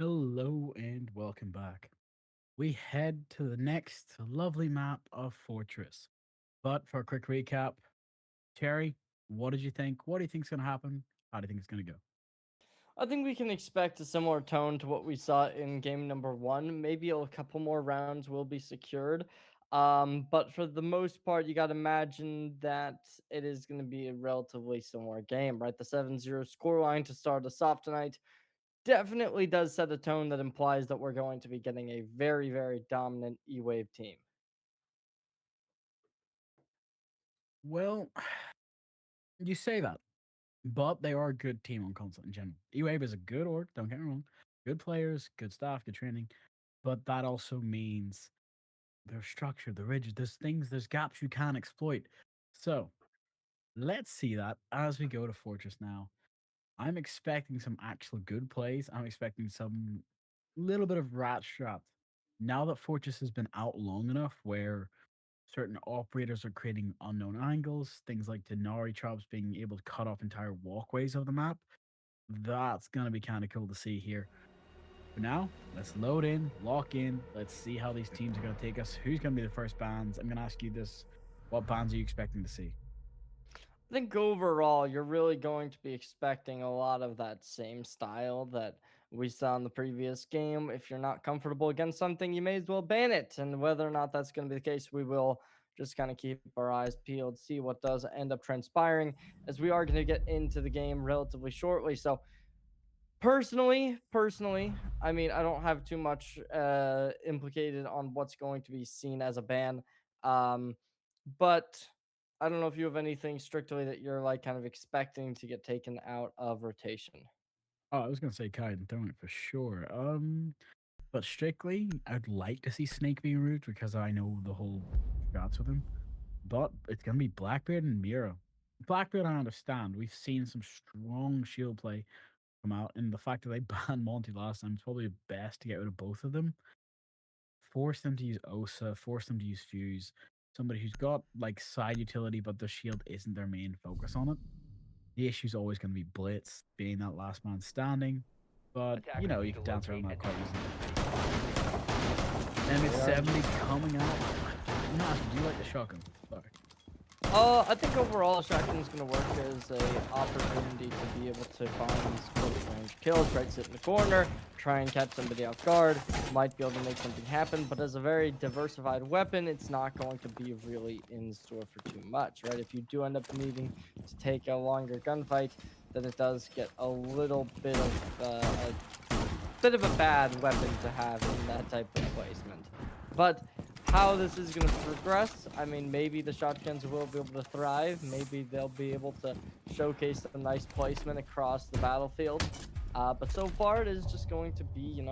Hello and welcome back. We head to the next lovely map of Fortress. But for a quick recap, Terry, what did you think? What do you think's going to happen? How do you think it's going to go? I think we can expect a similar tone to what we saw in game number one. Maybe a couple more rounds will be secured. But for the most part, you got to imagine that it is going to be a relatively similar game, right? The 7-0 scoreline to start us off tonight definitely does set a tone that implies that we're going to be getting a very, very dominant eWAVE team. Well, you say that, but they are a good team on console in general. eWave is a good org, don't get me wrong. Good players, good staff, good training. But that also means they're structured, they're rigid. There's things, there's gaps you can exploit. So let's see that as we go to Fortress now. I'm expecting some actual good plays. I'm expecting some little bit of rat strap. Now that Fortress has been out long enough where certain operators are creating unknown angles, things like Denari traps being able to cut off entire walkways of the map, that's going to be kind of cool to see here. For now, let's load in, lock in. Let's see how these teams are going to take us. Who's going to be the first bands? I'm going to ask you this. What bands are you expecting to see? I think overall, you're really going to be expecting a lot of that same style that we saw in the previous game. If you're not comfortable against something, you may as well ban it. And whether or not that's going to be the case, we will just kind of keep our eyes peeled, see what does end up transpiring, as we are going to get into the game relatively shortly. So, personally, I mean, I don't have too much implicated on what's going to be seen as a ban. Um, but I don't know if you have anything strictly that you're like kind of expecting to get taken out of rotation. Oh, I was going to say Kai and Throwing for sure. But strictly, I'd like to see Snake being removed because I know the whole shots with him. But it's gonna be Blackbeard and Mira. Blackbeard, I understand. We've seen some strong shield play come out, and the fact that they banned Monty last time is probably best to get rid of both of them. Force them to use Osa, force them to use Fuse. Somebody who's got like side utility, but the shield isn't their main focus on it. The issue's always going to be Blitz being that last man standing, but you can dance around that quite easily. M70 coming out. Nah, do you like the shotgun? Sorry. I think overall, shotgun's gonna work as a opportunity to be able to find these close range kills, right? Sit in the corner, try and catch somebody off guard. Might be able to make something happen, but as a very diversified weapon, it's not going to be really in store for too much, right? If you do end up needing to take a longer gunfight, then it does get a little bit of a bad weapon to have in that type of placement. But how this is going to progress, I mean, maybe the shotguns will be able to thrive. Maybe they'll be able to showcase a nice placement across the battlefield. But so far, it is just going to be,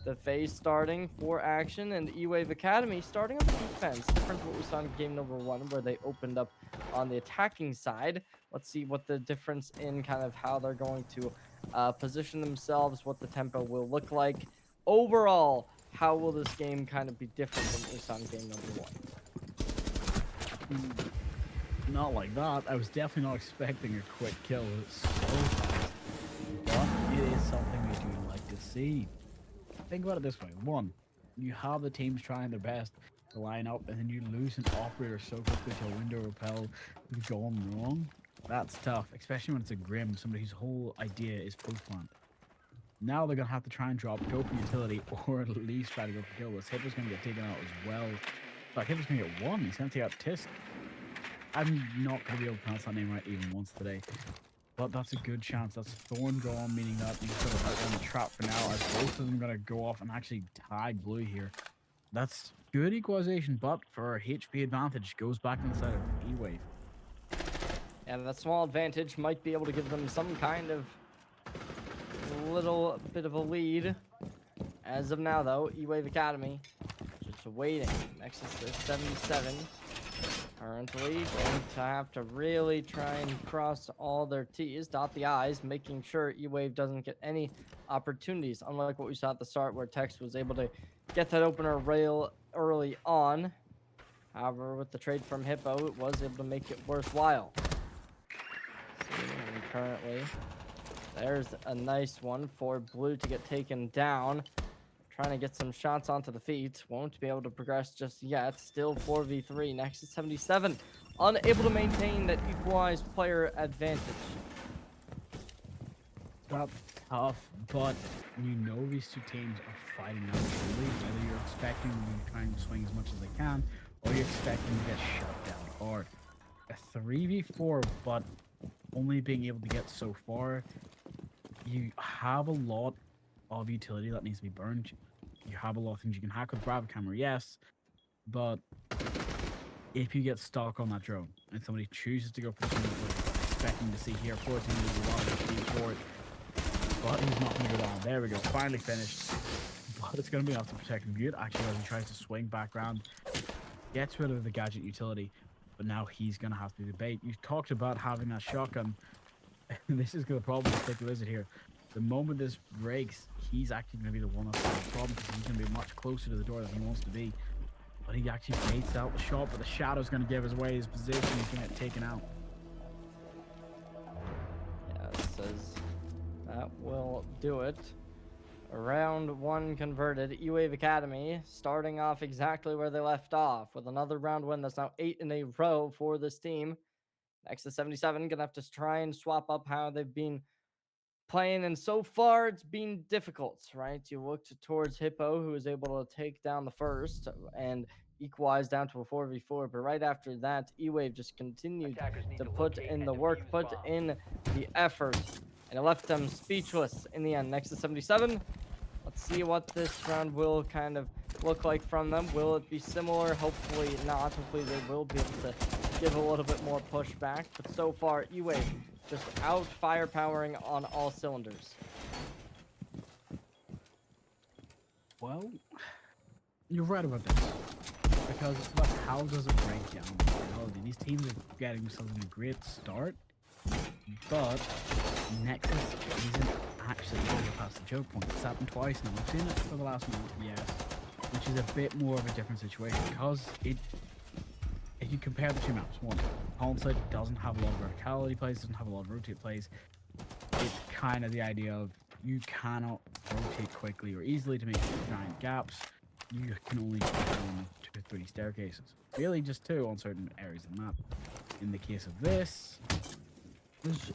the phase starting for action and eWAVE Academy starting on the defense. Different to what we saw in game number one, where they opened up on the attacking side. Let's see what the difference in kind of how they're going to position themselves, what the tempo will look like. Overall, how will this game kind of be different than what we saw in game number one? Not like that. I was definitely not expecting a quick kill so fast. But it is something we do like to see. Think about it this way. One, you have the teams trying their best to line up, and then you lose an operator so quickly to a window repel gone wrong. That's tough, especially when it's a Grim, somebody whose whole idea is post plant. Now they're gonna have to try and go for utility, or at least try to go for kill. This Hitler's gonna get taken out as well. But Hitler's gonna get one. He's gonna take out Tisk. I'm not gonna be able to pronounce that name right even once today. But that's a good chance. That's Thorn gone, meaning that he's gonna put on the trap for now, as both of them are gonna go off and actually tag Blue here. That's good equalization, but for a HP advantage, goes back on the side of eWAVE. And that small advantage might be able to give them some kind of little bit of a lead. As of now, though, eWAVE Academy just waiting. Nexus77 currently going to have to really try and cross all their T's, dot the I's, making sure eWAVE doesn't get any opportunities, unlike what we saw at the start where Tex was able to get that opener rail early on. However, with the trade from Hippo, it was able to make it worthwhile. And currently, There's a nice one for blue to get taken down. Trying to get some shots onto the feet. Won't be able to progress just yet. Still 4v3. Nexus77 unable to maintain that equalized player advantage. That's tough, but you know these two teams are fighting out truly. Whether you're expecting them to try and swing as much as they can, or you're expecting to get shut down hard. A 3v4, but only being able to get so far, you have a lot of utility that needs to be burned. You have a lot of things you can hack with Bravo Camera, yes, but if you get stuck on that drone and somebody chooses to go for something expecting to see here 14 is a lot of speed for it, but he's not going to go down. There we go, finally finished. But it's going to be enough to protect the mute actually as he tries to swing back around, gets rid of the gadget utility, but now he's going to have to do the bait. You talked about having that shotgun. This is going to probably stick the lizard here. The moment this breaks, he's actually going to be the one that's the problem because he's going to be much closer to the door than he wants to be. But he actually baits out the shot, but the shadow's going to give away his position. He's going to get taken out. Yeah, it says that will do it. Round 1 converted. eWAVE Academy starting off exactly where they left off with another round win. That's now 8 in a row for this team. Nexus77 gonna have to try and swap up how they've been playing, and so far it's been difficult, right? You looked towards Hippo, who was able to take down the first and equalize down to a 4v4, but right after that, eWAVE just continued to put in the work, put in the effort, and it left them speechless in the end. Nexus77, let's see what this round will kind of look like from them. Will it be similar? Hopefully not. Hopefully they will be able to give a little bit more pushback, but so far, eWAVE just out firepowering on all cylinders. Well, you're right about this. Because it's about how does it break down in reality. These teams are getting themselves in a great start, but Nexus isn't actually going to get past the choke point. It's happened twice now. We've seen it for the last month, yes, which is a bit more of a different situation because if you compare the two maps, one, Hindsight doesn't have a lot of verticality plays, doesn't have a lot of rotate plays. It's kind of the idea of you cannot rotate quickly or easily to make giant gaps. You can only put on 2 or 3 staircases. Really just 2 on certain areas of the map. In the case of this, there's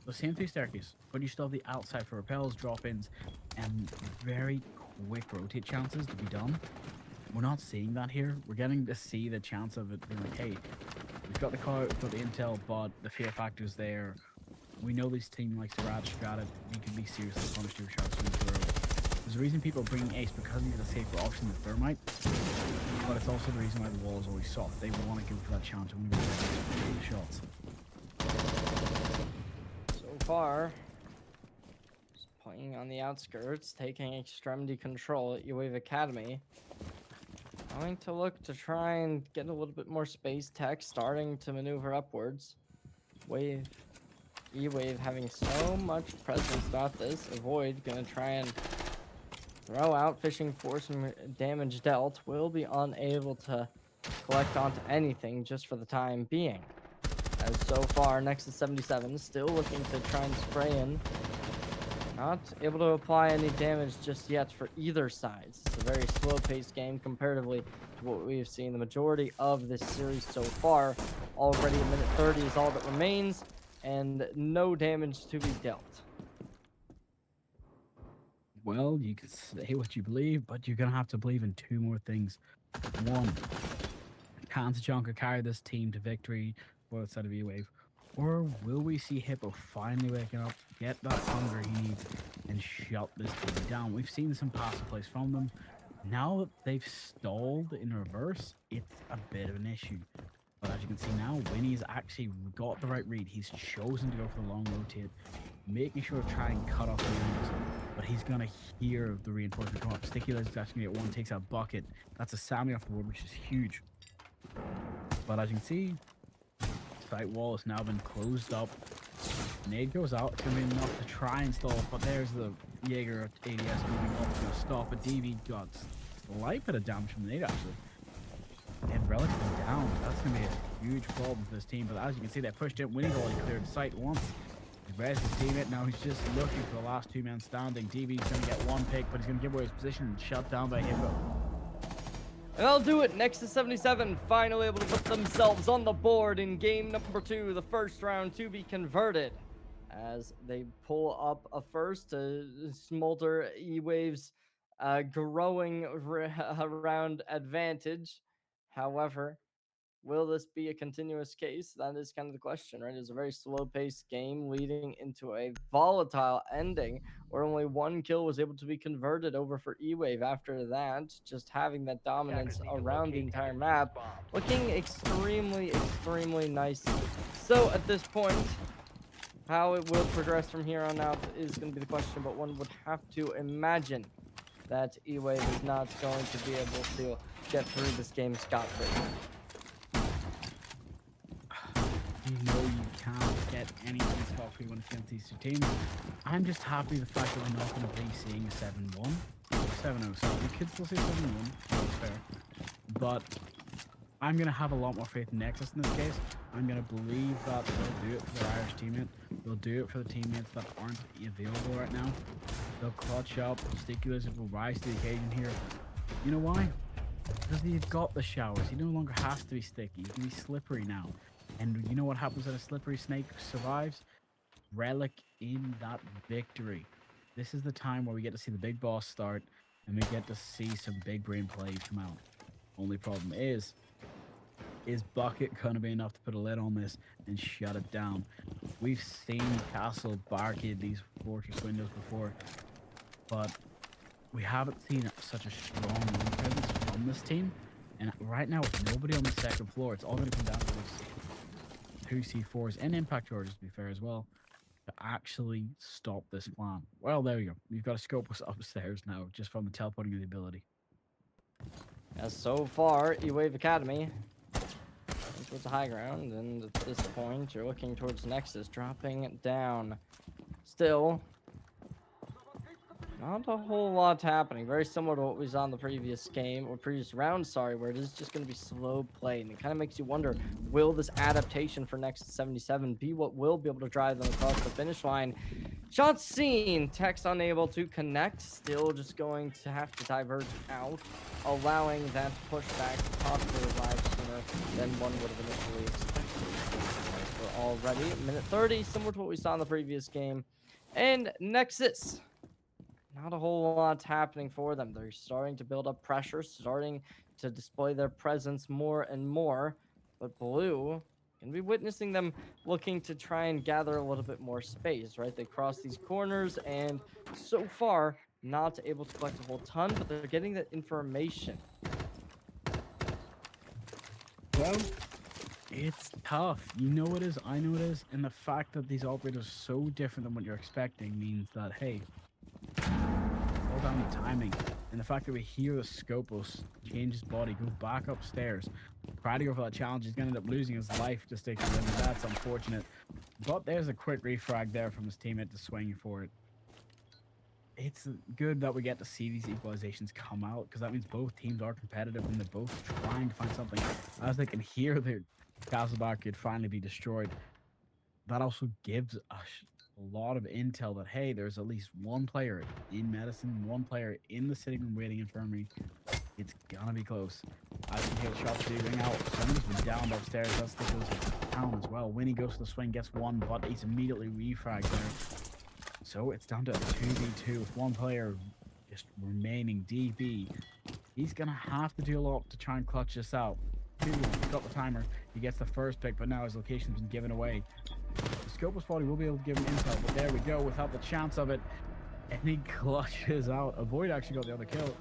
the same 3 staircases, but you still have the outside for repels, drop-ins, and very quick rotate chances to be done. We're not seeing that here. We're getting to see the chance of it being like, hey, we've got the car, we've got the intel, but the fear factor's there. We know this team likes to rat at it. We can be seriously punished if shots swing through. There's a reason people are bringing Ace because he's a safer option than Thermite. But it's also the reason why the wall is always soft. They want to go for that challenge and we want the shots. So far, just playing on the outskirts, taking extremity control at eWAVE Academy. Going to look to try and get a little bit more space. Tech starting to maneuver upwards. eWAVE having so much presence throughout this. Avoid gonna try and throw out, fishing for some damage dealt. Will be unable to collect onto anything just for the time being. As so far, Nexus77 still looking to try and spray in. Not able to apply any damage just yet for either side. It's a very slow-paced game comparatively to what we've seen the majority of this series so far. Already a minute 30 is all that remains, and no damage to be dealt. Well, you can say what you believe, but you're going to have to believe in 2 more things. 1, can Tachanka carry this team to victory for the side of eWAVE? Or will we see Hippo finally waking up, get that hunger he needs, and shut this team down? We've seen some passive plays from them. Now that they've stalled in reverse, it's a bit of an issue. But as you can see now, Winnie's actually got the right read. He's chosen to go for the long rotate, making sure to try and cut off the wings. But he's going to hear the reinforcement come up. Sticky Lizard's actually going to get 1, takes out Bucket. That's a Sammy off the board, which is huge. But as you can see, site wall has now been closed up. Nade goes out. It's going to be enough to try and stall. But there's the Jaeger ADS going up to stop. But DV got a slight bit of damage from the nade, actually. And relatively down. That's going to be a huge problem for this team. But as you can see, they pushed it. Winnie's already cleared the site once. Where's his teammate? Now he's just looking for the last two men standing. DB's going to get one pick, but he's going to give away his position and shut down by Hippo. And that'll do it. Nexus77 finally able to put themselves on the board in game number 2, the first round to be converted. As they pull up a first to smolder eWAVE's growing round advantage. However, will this be a continuous case? That is kind of the question, right? It's a very slow-paced game leading into a volatile ending where only one kill was able to be converted over for eWAVE. After that, just having that dominance around the entire map, looking extremely, extremely nice. So at this point, how it will progress from here on out is going to be the question, but one would have to imagine that eWAVE is not going to be able to get through this game scot-free. You know you can't get anything scot-free when it's against these two teams. I'm just happy the fact that we're not going to be seeing 7-1. 7-0, so we could still see 7-1, that's fair. But I'm going to have a lot more faith in Nexus in this case. I'm going to believe that they'll do it for their Irish teammate. They'll do it for the teammates that aren't available right now. They'll clutch up. Sticky Lizard will rise to the occasion here. You know why? Because he's got the showers. He no longer has to be sticky. He can be slippery now. And you know what happens when a slippery snake survives? Relic in that victory. This is the time where we get to see the big boss start, and we get to see some big brain plays come out. Only problem is Bucket going to be enough to put a lid on this and shut it down? We've seen Castle barricade these fortress windows before, but we haven't seen such a strong win presence from this team. And right now, with nobody on the second floor, it's all going to come down to those 2 C4s and impact charges, to be fair, as well, to actually stop this plan. Well, there we go. We've got a scope upstairs now, just from the teleporting of the ability. As so far, eWAVE Academy is with the high ground, and at this point, you're looking towards Nexus, dropping down. Still, not a whole lot happening. Very similar to what we saw in the previous game, or previous round, sorry, where it is just going to be slow play. And it kind of makes you wonder, will this adaptation for Nexus77 be what will be able to drive them across the finish line? Shots seen, Tech's unable to connect, still just going to have to diverge out, allowing that pushback to possibly arrive sooner than one would have initially expected. We're already at minute 30, similar to what we saw in the previous game. And Nexus, not a whole lot happening for them. They're starting to build up pressure, starting to display their presence more and more. But Blue, can be witnessing them looking to try and gather a little bit more space, right? They cross these corners and so far not able to collect a whole ton, but they're getting that information. Well, it's tough. You know it is. I know it is. And the fact that these operators are so different than what you're expecting means that, hey, slow down the timing. And the fact that we hear the Scopus change his body, go back upstairs, try to go for that challenge, he's going to end up losing his life to stick to him. That's unfortunate. But there's a quick refrag there from his teammate to swing for it. It's good that we get to see these equalizations come out, because that means both teams are competitive and they're both trying to find something. As they can hear their Castleback could finally be destroyed, that also gives us a lot of intel that, hey, there's at least one player in medicine, one player in the sitting room waiting infirmary. It's gonna be close. As you hear the shots ring out, someone's been down upstairs. That's the goes down as well. Winnie goes to the swing, gets one, but he's immediately refragged there. So it's down to a 2v2 with one player just remaining DB. He's gonna have to do a lot to try and clutch this out. 2-1, he's got the timer. He gets the first pick, but now his location's been given away. The Scopus body will be able to give him intel, but there we go, without the chance of it. And he clutches out. Avoid actually got the other kill.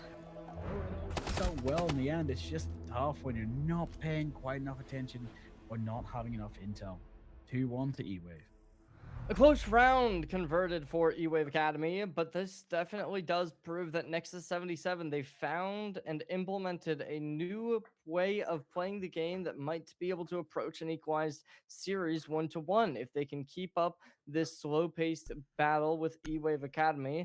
It's out well in the end. It's just tough when you're not paying quite enough attention or not having enough intel. 2-1 to eWAVE. A close round converted for eWAVE Academy, but this definitely does prove that Nexus77, they found and implemented a new way of playing the game that might be able to approach an equalized series 1-1. If they can keep up this slow-paced battle with eWAVE Academy,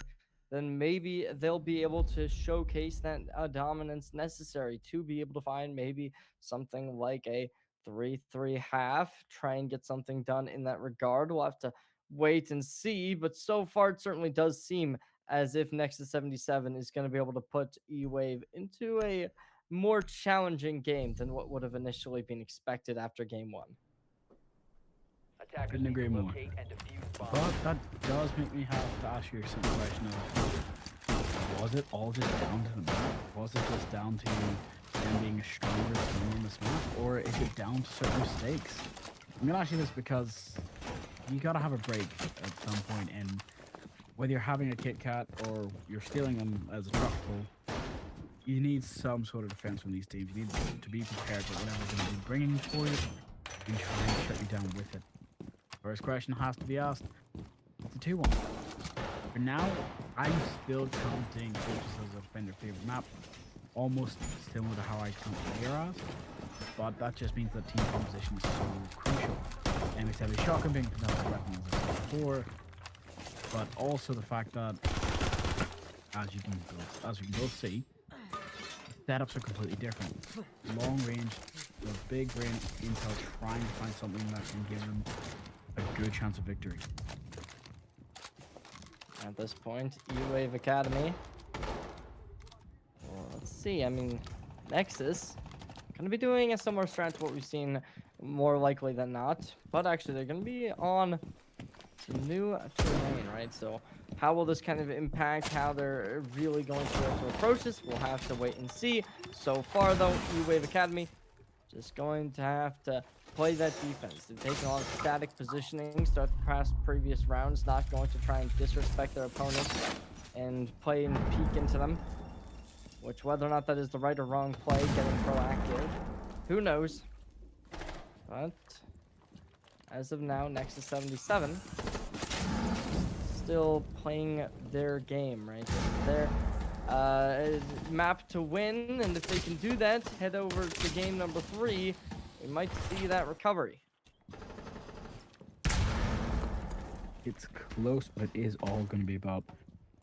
then maybe they'll be able to showcase that dominance necessary to be able to find maybe something like a 3-3 half, try and get something done in that regard. We'll have to wait and see. But so far, it certainly does seem as if Nexus77 is going to be able to put eWAVE into a more challenging game than what would have initially been expected after game one. Couldn't agree more. But that does make me have to ask you some question of, was it all just down to the map? Was it just down to them being a stronger team on this map? Or is it down to certain mistakes? I'm gonna ask you this because you gotta have a break at some point, and whether you're having a Kit Kat or you're stealing them as a truck full, you need some sort of defense from these teams. You need to be prepared for whatever they're going to be bringing for you and try and shut you down with it. First question has to be asked, it's a 2-1. For now, I'm still counting Fortress as a defender favorite map, almost similar to how I count Eras, but that just means that team composition is so crucial. MX-heavy shotgun being presented weapons as I said before, but also the fact that, as you can both see, the setups are completely different. Long range, the big brain intel trying to find something that can give them a good chance of victory. At this point, eWAVE Academy. Well, let's see. I mean, Nexus going to be doing a similar strat to what we've seen more likely than not. But actually, they're going to be on some new terrain, right? So how will this kind of impact how they're really going to be able to approach this? We'll have to wait and see. So far, though, eWAVE Academy just going to have to play that defense. They've taken a lot of static positioning throughout the past previous rounds, not going to try and disrespect their opponents and play and peek into them. Which, whether or not that is the right or wrong play, getting proactive, who knows? But as of now, Nexus77 still playing their game, right? Their map to win, and if they can do that, head over to game number 3. We might see that recovery. It's close, but it is all going to be about,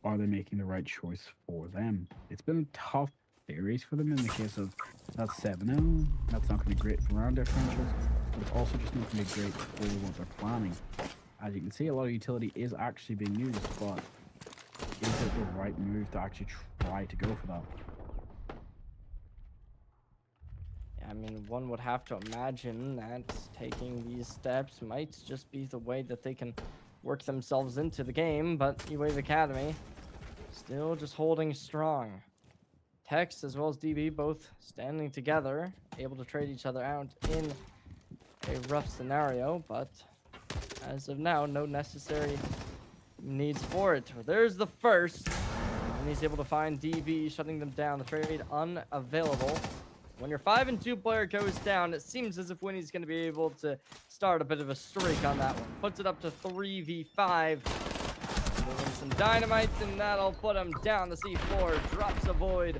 are they making the right choice for them? It's been a tough series for them in the case of that 7-0. That's not going to be great for round differentials, but it's also just not going to be great for what they're planning. As you can see, a lot of utility is actually being used, but is it the right move to actually try to go for that? I mean, one would have to imagine that taking these steps might just be the way that they can work themselves into the game, but eWAVE Academy still just holding strong. Tex as well as DB both standing together, able to trade each other out in a rough scenario, but as of now, no necessary needs for it. There's the first, and he's able to find DB, shutting them down. The trade unavailable. When your 5-2 player goes down, it seems as if Winnie's going to be able to start a bit of a streak on that one. Puts it up to 3v5. Moving some dynamite, and that'll put him down. The C4 drops a void,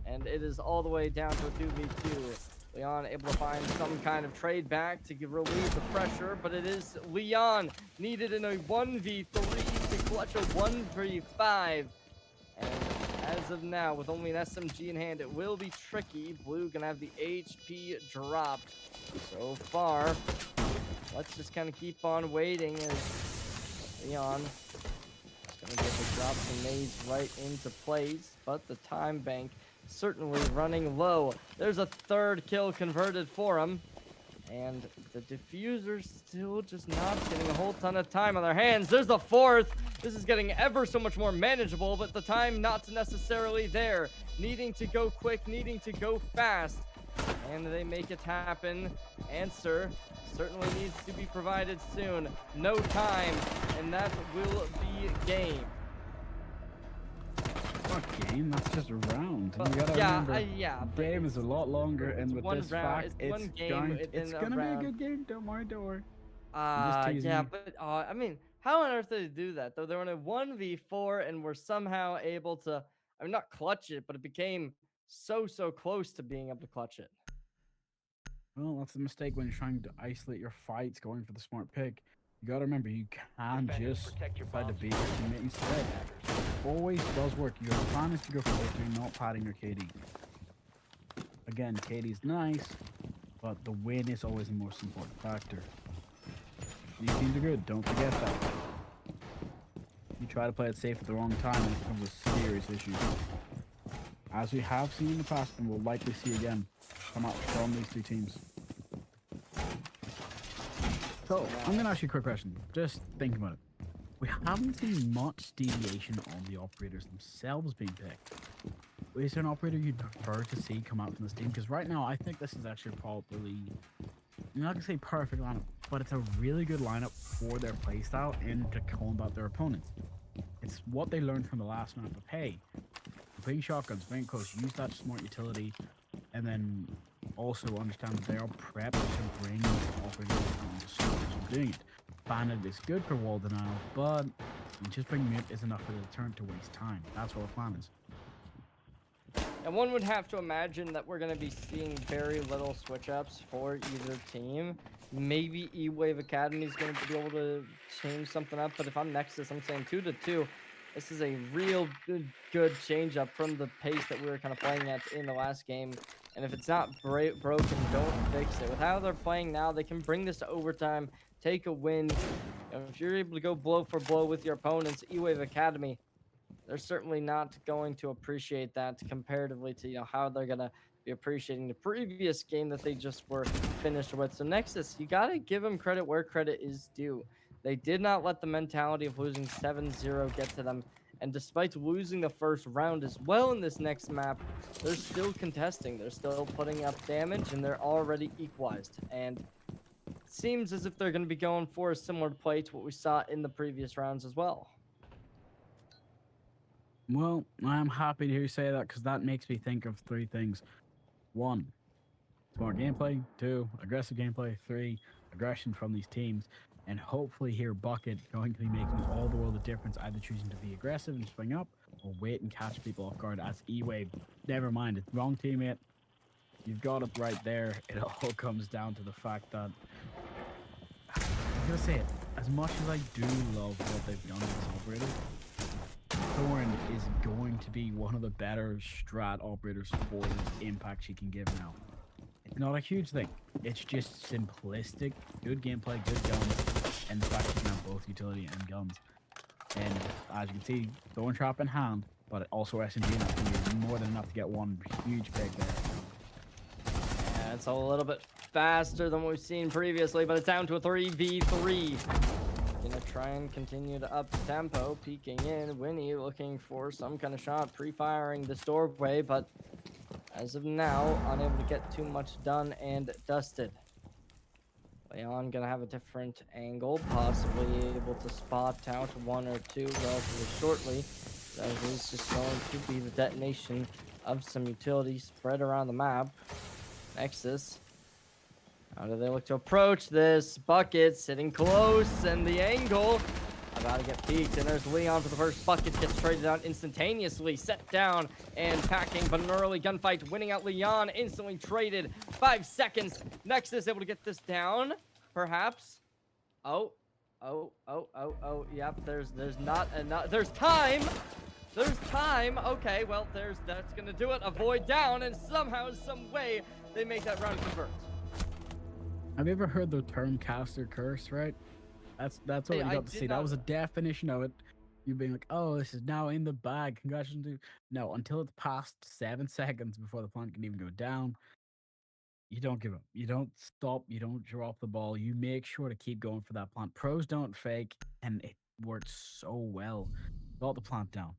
and it is all the way down to a 2v2. Leon able to find some kind of trade back to relieve the pressure, but it is Leon needed in a 1v3 to clutch a 1v5. And as of now, with only an SMG in hand, it will be tricky. Blue gonna have the HP dropped. So far, let's just kind of keep on waiting as Leon is gonna get to drop some nades right into place, but the time bank certainly running low. There's a third kill converted for him, and the diffuser's still just not getting a whole ton of time on their hands. There's the fourth. This is getting ever so much more manageable, but the time not necessarily there. Needing to go quick, needing to go fast, and they make it happen. Answer certainly needs to be provided soon. No time, and that will be game. What game? That's just a round. Well, You gotta remember, the game is a lot longer, and with this fact, it's gonna be a good game. Don't worry. Yeah, but I mean, how on earth did they do that? Though they're in a 1v4 and were somehow able to, I mean, not clutch it, but it became so close to being able to clutch it. Well, that's the mistake when you're trying to isolate your fights, going for the smart pick. You gotta remember, you can't just decide to beat your teammate instead. It always does work. Your plan is to go for victory, not padding your KD. Again, KD's nice, but the win is always the most important factor. These teams are good. Don't forget that. You try to play it safe at the wrong time, and it becomes a serious issue. As we have seen in the past, and we'll likely see again, come out from these two teams. So, I'm going to ask you a quick question. Just think about it. We haven't seen much deviation on the operators themselves being picked. Is there an operator you'd prefer to see come out from this team? Because right now, I think this is actually probably, I'm not going to say perfect lineup, but it's a really good lineup for their playstyle and to combat their opponents. It's what they learned from the last map of, hey, playing shotguns, playing close, use that smart utility, and then also understand that they are prepped to bring operators into storage from doing it. Bandit is good for wall denial, but just bringing mute is enough for the deterrent to waste time. That's what our plan is. And one would have to imagine that we're going to be seeing very little switch-ups for either team. Maybe eWAVE Academy is going to be able to change something up, but if I'm Nexus, I'm saying 2-2. This is a real good change-up from the pace that we were kind of playing at in the last game. And if it's not broken, don't fix it. With how they're playing now, they can bring this to overtime, take a win. And if you're able to go blow for blow with your opponents, eWAVE Academy, they're certainly not going to appreciate that comparatively to how they're gonna be appreciating the previous game that they just were finished with. So Nexus, you gotta give them credit where credit is due. They did not let the mentality of losing 7-0 get to them, and despite losing the first round as well in this next map, they're still contesting, they're still putting up damage, and they're already equalized. And it seems as if they're going to be going for a similar play to what we saw in the previous rounds as well. Well, I'm happy to hear you say that because that makes me think of three things. 1, smart gameplay. 2, aggressive gameplay. 3, aggression from these teams. And hopefully here, Bucket going to be making all the world of difference, either choosing to be aggressive and spring up or wait and catch people off guard as eWAVE. Never mind, it's wrong teammate. You've got it right there. It all comes down to the fact that, I'm going to say it, as much as I do love what they've done with this operator, Thorn is going to be one of the better strat operators for the impact she can give now. It's not a huge thing. It's just simplistic, good gameplay, good guns, and the fact that you can have both utility and guns. And as you can see, Thorn Trap in hand, but also SMG enough to be more than enough to get one huge pick there. Yeah, it's a little bit faster than what we've seen previously, but it's down to a 3v3. Gonna try and continue to up the tempo, peeking in. Winnie looking for some kind of shot, pre-firing this doorway, but as of now, unable to get too much done and dusted. Leon gonna have a different angle, possibly able to spot out 1 or 2 relatively shortly. That is just going to be the detonation of some utility spread around the map. Nexus. How do they look to approach this? Bucket sitting close, and the angle about to get peeked, and there's Leon for the first. Bucket gets traded out instantaneously, set down and packing, but an early gunfight winning out Leon, instantly traded. 5 seconds. Nexus able to get this down, perhaps. Oh, yep, there's not enough. There's time. There's time. Okay, well, that's gonna do it. Avoid down, and somehow, some way, they make that round convert. Have you ever heard the term caster curse, right? That's what you got to see. That was a definition of it. You being like, oh, this is now in the bag. Congratulations. No, until it's past 7 seconds before the plant can even go down, you don't give up. You don't stop. You don't drop the ball. You make sure to keep going for that plant. Pros don't fake, and it worked so well. Got the plant down,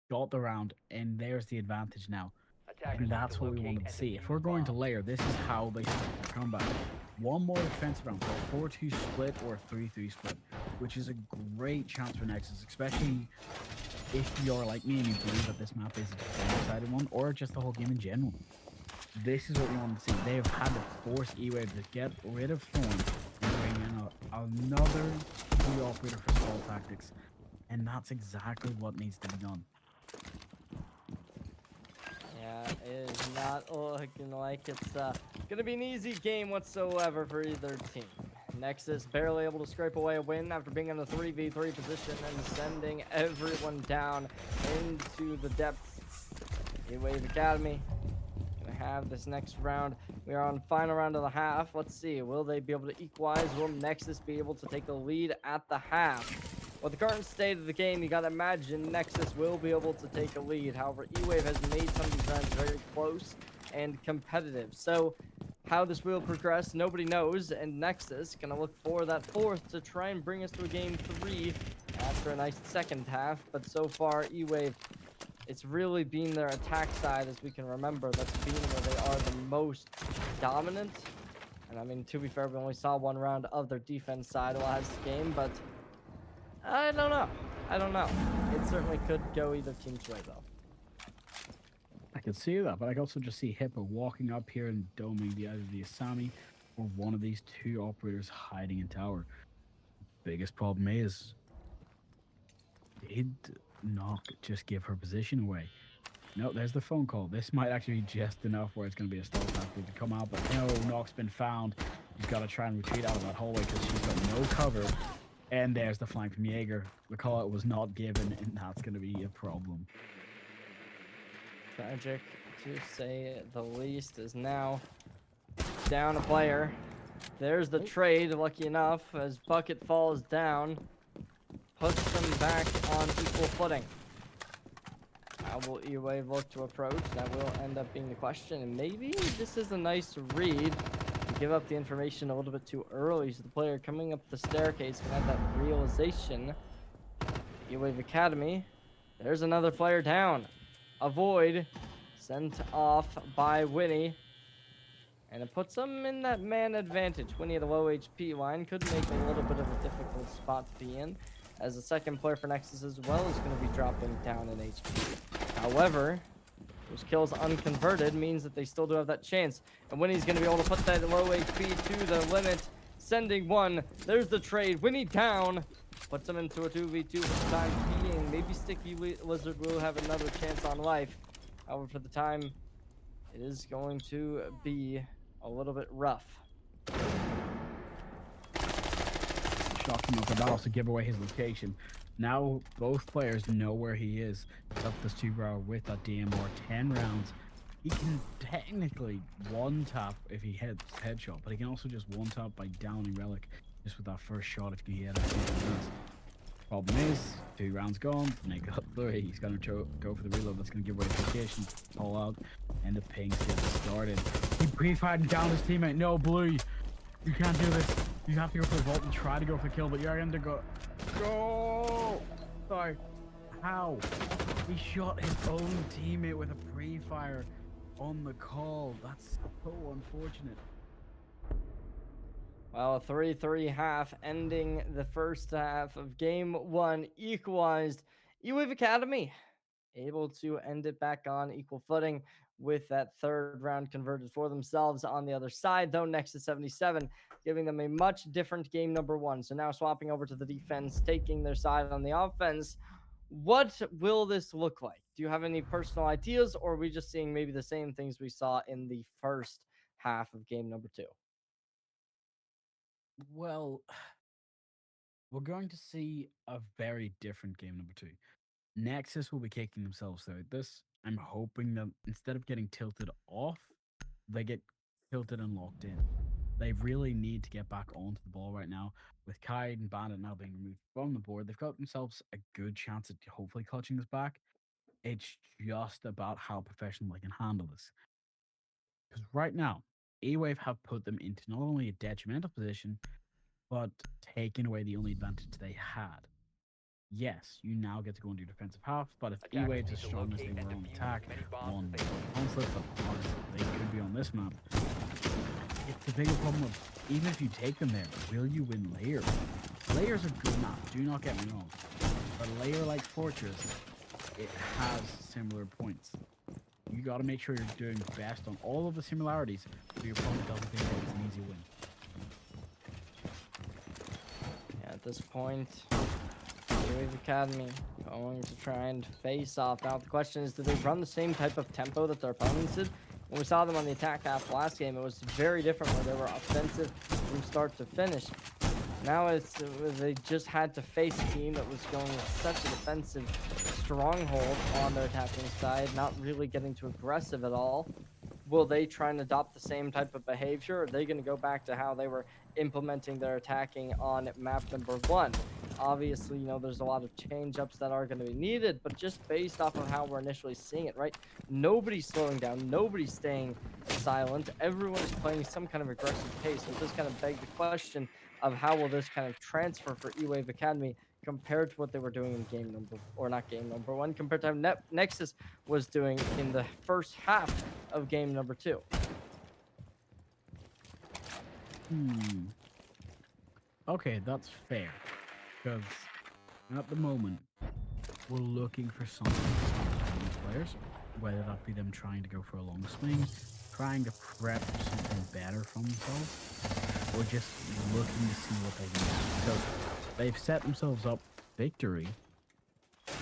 got the round, and there's the advantage now. And that's what we wanted to see. If we're going to layer, this is how they start their comeback. One more defensive round, so a 4-2 split or a 3-3 split, which is a great chance for Nexus, especially if you're like me and you believe that this map is a defensive-sided one, or just the whole game in general. This is what we want to see. They have had to force eWAVE to get rid of Thorn and bring in another key operator for stall tactics, and that's exactly what needs to be done. It is not looking like it's gonna be an easy game whatsoever for either team. Nexus barely able to scrape away a win after being in a 3v3 position and sending everyone down into the depths. eWAVE Academy gonna have this next round. We are on the final round of the half. Let's see. Will they be able to equalize? Will Nexus be able to take a lead at the half? With the current state of the game, you got to imagine Nexus will be able to take a lead. However, eWAVE has made some of these rounds very close and competitive. So how this will progress, nobody knows. And Nexus going to look for that fourth to try and bring us to a game 3 after a nice second half. But so far, eWAVE, it's really been their attack side, as we can remember. That's been where they are the most dominant. And I mean, to be fair, we only saw one round of their defense side last game, but I don't know. I don't know. It certainly could go either team's way, though. I can see that, but I can also just see Hippo walking up here and doming either the Asami or one of these two operators hiding in tower. Biggest problem is, did not just give her position away. No, there's the phone call. This might actually be just enough where it's going to be a stall tactic to come out, but no, Nock's been found. He's got to try and retreat out of that hallway because she's got no cover. And there's the flank from Jaeger. The call out was not given, and that's going to be a problem. Tragic, to say the least, is now down a player. There's the trade, lucky enough, as Bucket falls down. Puts them back on equal footing. How will eWAVE look to approach? That will end up being the question. And maybe this is a nice read. Give up the information a little bit too early, so the player coming up the staircase can have that realization. eWAVE Academy. There's another player down. Avoid. Sent off by Winnie. And it puts them in that man advantage. Winnie at a low HP line could make a little bit of a difficult spot to be in, as the second player for Nexus as well is going to be dropping down in HP. However, those kills unconverted means that they still do have that chance. And Winnie's going to be able to put that low HP to the limit. Sending one. There's the trade. Winnie down. Puts him into a 2v2 for the time being. Maybe Sticky Lizard will have another chance on life. However, for the time, it is going to be a little bit rough. Shocking enough, but that also give away his location. Now both players know where he is. Up this 2-bro with that DMR 10 rounds. He can technically one-tap if he hits headshot, but he can also just one-tap by downing Relic just with that first shot if he hit it. Problem is, 2 rounds gone, make up 3. He's going to go for the reload. That's going to give away his location. Pull out, and the pings get started. He pre-fired and down his teammate. No, Blue, you can't do this. You have to go for the vault and try to go for the kill, but you're going to go. Sorry. How? He shot his own teammate with a pre-fire on the call. That's so unfortunate. Well, a 3-3 half ending the first half of game 1, equalized. eWAVE Academy able to end it back on equal footing with that third round converted for themselves on the other side, though Nexus77 giving them a much different game number 1. So now swapping over to the defense, taking their side on the offense. What will this look like? Do you have any personal ideas, or are we just seeing maybe the same things we saw in the first half of game number 2? Well, we're going to see a very different game number 2. Nexus will be kicking themselves out this. I'm hoping that instead of getting tilted off, they get tilted and locked in. They really need to get back onto the ball right now. With Kai and Bandit now being removed from the board, they've got themselves a good chance at hopefully clutching this back. It's just about how professional they can handle this. Because right now, eWAVE have put them into not only a detrimental position, but taken away the only advantage they had. Yes, you now get to go into your defensive half, but if eWave's as strong as they were on attack, on conflict, but honestly, they could be on this map. It's the bigger problem of, even if you take them there, will you win Lair? Lair's a good map, do not get me wrong. But Lair, like Fortress, it has similar points. You gotta make sure you're doing best on all of the similarities, so your opponent doesn't think that it's an easy win. Yeah, at this point, eWAVE Academy going to try and face off. Now the question is, do they run the same type of tempo that their opponents did? When we saw them on the attack half last game, it was very different, where they were offensive from start to finish. Now they just had to face a team that was going with such a defensive stronghold on their attacking side, not really getting too aggressive at all. will they try and adopt the same type of behavior? Or are they going to go back to how they were implementing their attacking on map number 1? Obviously, there's a lot of change-ups that are going to be needed, but just based off of how we're initially seeing it, right? Nobody's slowing down. Nobody's staying silent. Everyone is playing some kind of aggressive pace. So this kind of begs the question of how will this kind of transfer for eWAVE Academy compared to what they were doing in not game number 1, compared to how Nexus was doing in the first half of game number 2. Okay, that's fair. Because at the moment, we're looking for something from these players, whether that be them trying to go for a long swing, trying to prep for something better for themselves, or just looking to see what they can do. Because they've set themselves up victory.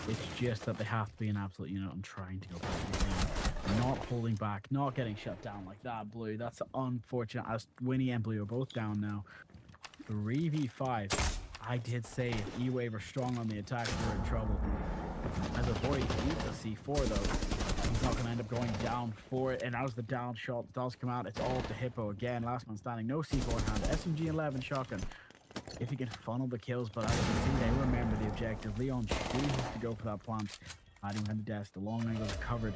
It's just that they have to be an absolute unit on trying to go for everything, not holding back, not getting shut down like that. Blue, that's unfortunate, as Winnie and Blue are both down now. 3v5. I did say if eWAVE are strong on the attack, we're in trouble. As a boy, he needs a C4 though. He's not going to end up going down for it. And as the down shot does come out, it's all up to Hippo again. Last man standing, no C4 in hand. SMG-11 shotgun. If he can funnel the kills, but as you can see, they remember the objective. Leon chooses to go for that plant. Hiding behind the desk. The long angle is covered.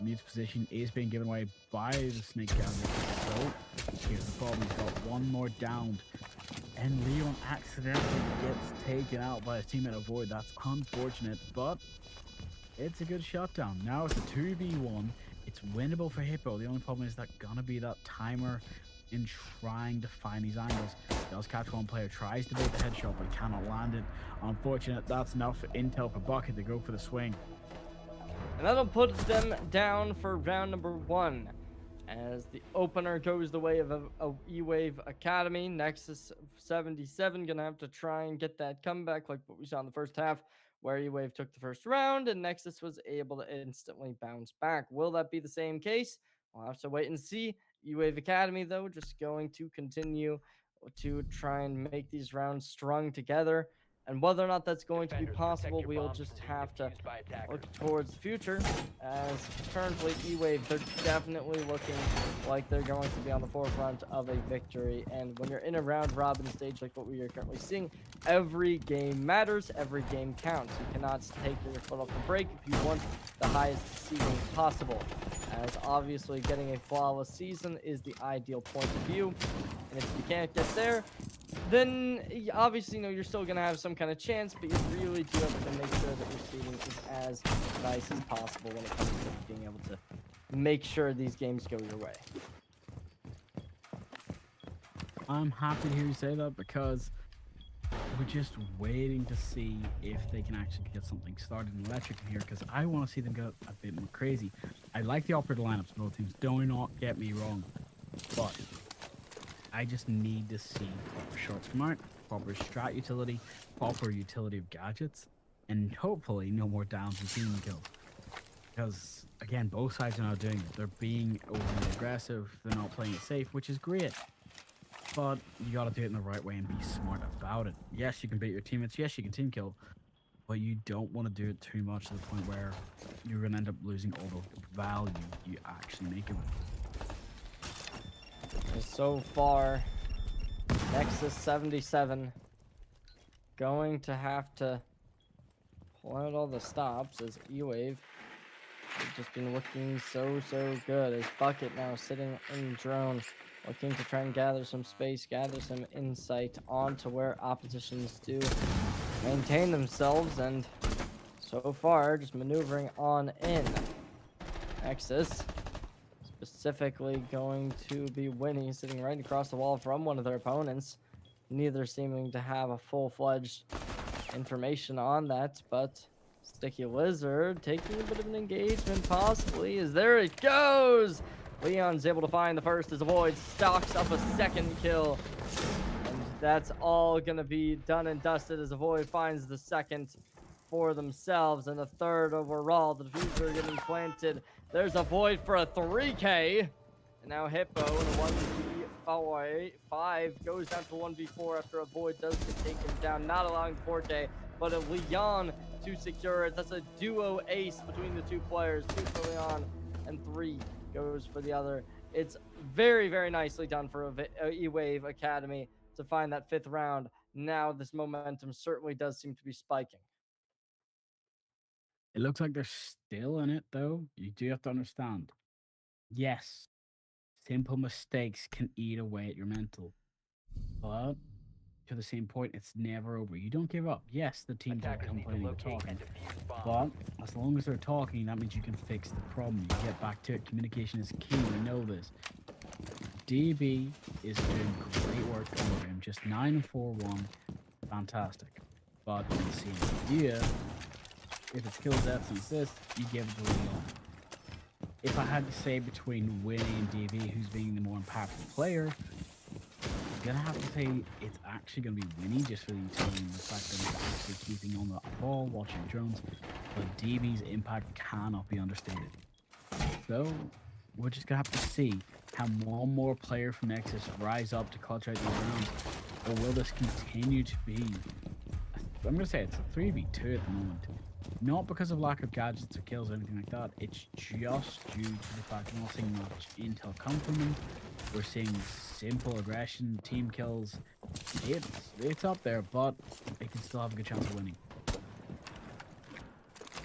Mute's position is being given away by the snake gatherer. So here's the problem. He's got one more downed. And Leon accidentally gets taken out by his teammate of Void. That's unfortunate, but it's a good shutdown. Now it's a 2v1. It's winnable for Hippo. The only problem is that gonna be that timer in trying to find these angles. Does catch one player, tries to bait the headshot, but cannot land it. Unfortunate. That's enough intel for Bucket to go for the swing. And that'll put them down for round number 1. As the opener goes the way of eWAVE Academy, Nexus77 gonna have to try and get that comeback like what we saw in the first half, where eWAVE took the first round and Nexus was able to instantly bounce back. Will that be the same case? We'll have to wait and see. eWAVE Academy, though, just going to continue to try and make these rounds strung together. And whether or not that's going to be possible, we'll just have to look towards the future. As currently eWAVE, they're definitely looking like they're going to be on the forefront of a victory. And when you're in a round robin stage like what we are currently seeing, every game matters, every game counts. You cannot take your foot off the brake if you want the highest seeding possible. As obviously getting a flawless season is the ideal point of view. And if you can't get there, then obviously, you're still going to have some kind of chance, but you really do have to make sure that your seeding is as nice as possible when it comes to being able to make sure these games go your way. I'm happy to hear you say that because we're just waiting to see if they can actually get something started in Electric in here, because I want to see them go a bit more crazy. I like the operator lineups of both teams, do not get me wrong, but I just need to see proper shots come out, proper strat utility, proper utility of gadgets, and hopefully no more downs and team kills. Because, again, both sides are now doing it. They're being overly aggressive, they're not playing it safe, which is great. But you gotta do it in the right way and be smart about it. Yes, you can beat your teammates, yes, you can team kill, but you don't want to do it too much to the point where you're gonna end up losing all the value you actually make of it. So far, Nexus77 going to have to pull out all the stops as eWAVE has just been looking so good. As Bucket now sitting in drone, looking to try and gather some space, gather some insight onto where oppositions do maintain themselves, and so far just maneuvering on in. Nexus specifically going to be Winnie, sitting right across the wall from one of their opponents. Neither seeming to have a full-fledged information on that, but Sticky Lizard taking a bit of an engagement possibly, as there it goes! Leon's able to find the first as Avoid stocks up a second kill. And that's all gonna be done and dusted as Avoid finds the second for themselves, and the third overall. The diffuser getting planted. There's a Void for a 3K. And now Hippo in a 1v5 goes down to 1v4 after a Void does get taken down, not allowing 4K, but a Leon to secure it. That's a duo ace between the two players, 2 for Leon and 3 goes for the other. It's very, very nicely done for eWAVE Academy to find that 5th round. Now this momentum certainly does seem to be spiking. It looks like they're still in it, though. You do have to understand. Yes, simple mistakes can eat away at your mental. But to the same point, it's never over. You don't give up. Yes, the teams are complaining and talking, but as long as they're talking, that means you can fix the problem. You get back to it. Communication is key. We know this. DB is doing great work over him. Just 9-4-1. Fantastic. But in the same idea, if it's kills, deaths, and assists, you give it to Leon. If I had to say between Winnie and DB, who's being the more impactful player, I'm gonna have to say it's actually gonna be Winnie, just for the utility and the fact that he's actually keeping on the ball, watching drones. But DB's impact cannot be understated. So we're just gonna have to see, can one more player from Nexus rise up to clutch out these rounds, or will this continue to be? I'm gonna say it's a 3v2 at the moment. Not because of lack of gadgets or kills or anything like that. It's just due to the fact we're not seeing much intel come from them. We're seeing simple aggression, team kills. It's up there, but it can still have a good chance of winning.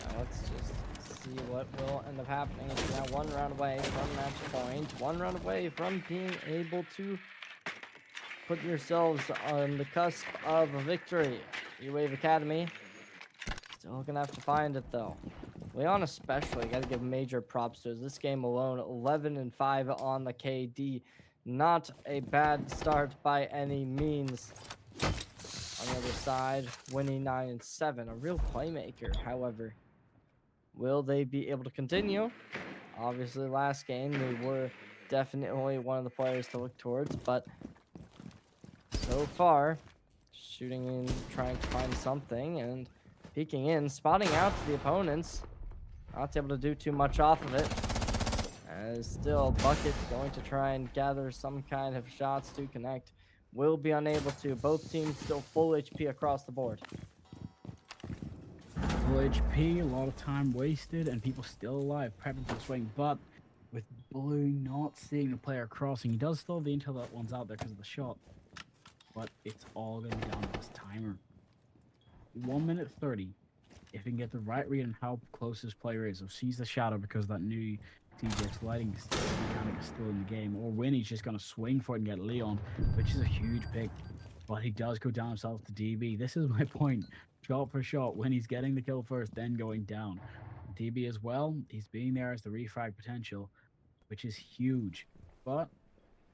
Now let's just see what will end up happening. It's now 1 round away from match point, 1 round away from being able to put yourselves on the cusp of a victory. eWAVE Academy still gonna have to find it though. Leon especially gotta give major props to us. This game alone, 11-5 on the KD. Not a bad start by any means. On the other side, winning 9-7, a real playmaker. However, will they be able to continue? Obviously, last game they were definitely one of the players to look towards, but so far, shooting in, trying to find something, and peeking in, spotting out the opponents. Not able to do too much off of it. As still, Bucket going to try and gather some kind of shots to connect. Will be unable to. Both teams still full HP across the board. Full HP, a lot of time wasted, and people still alive, prepping for the swing. But with Blue not seeing the player crossing, he does still have the intel that one's out there because of the shot. But it's all going to be down to this timer. 1 minute 30. If he can get the right read on how close this player is, or sees the shadow because that new TJX lighting mechanic is still in the game, or Winnie's just going to swing for it and get Leon, which is a huge pick. But he does go down himself to DB. This is my point. Shot for shot, when he's getting the kill first, then going down. DB as well, he's being there as the refrag potential, which is huge. But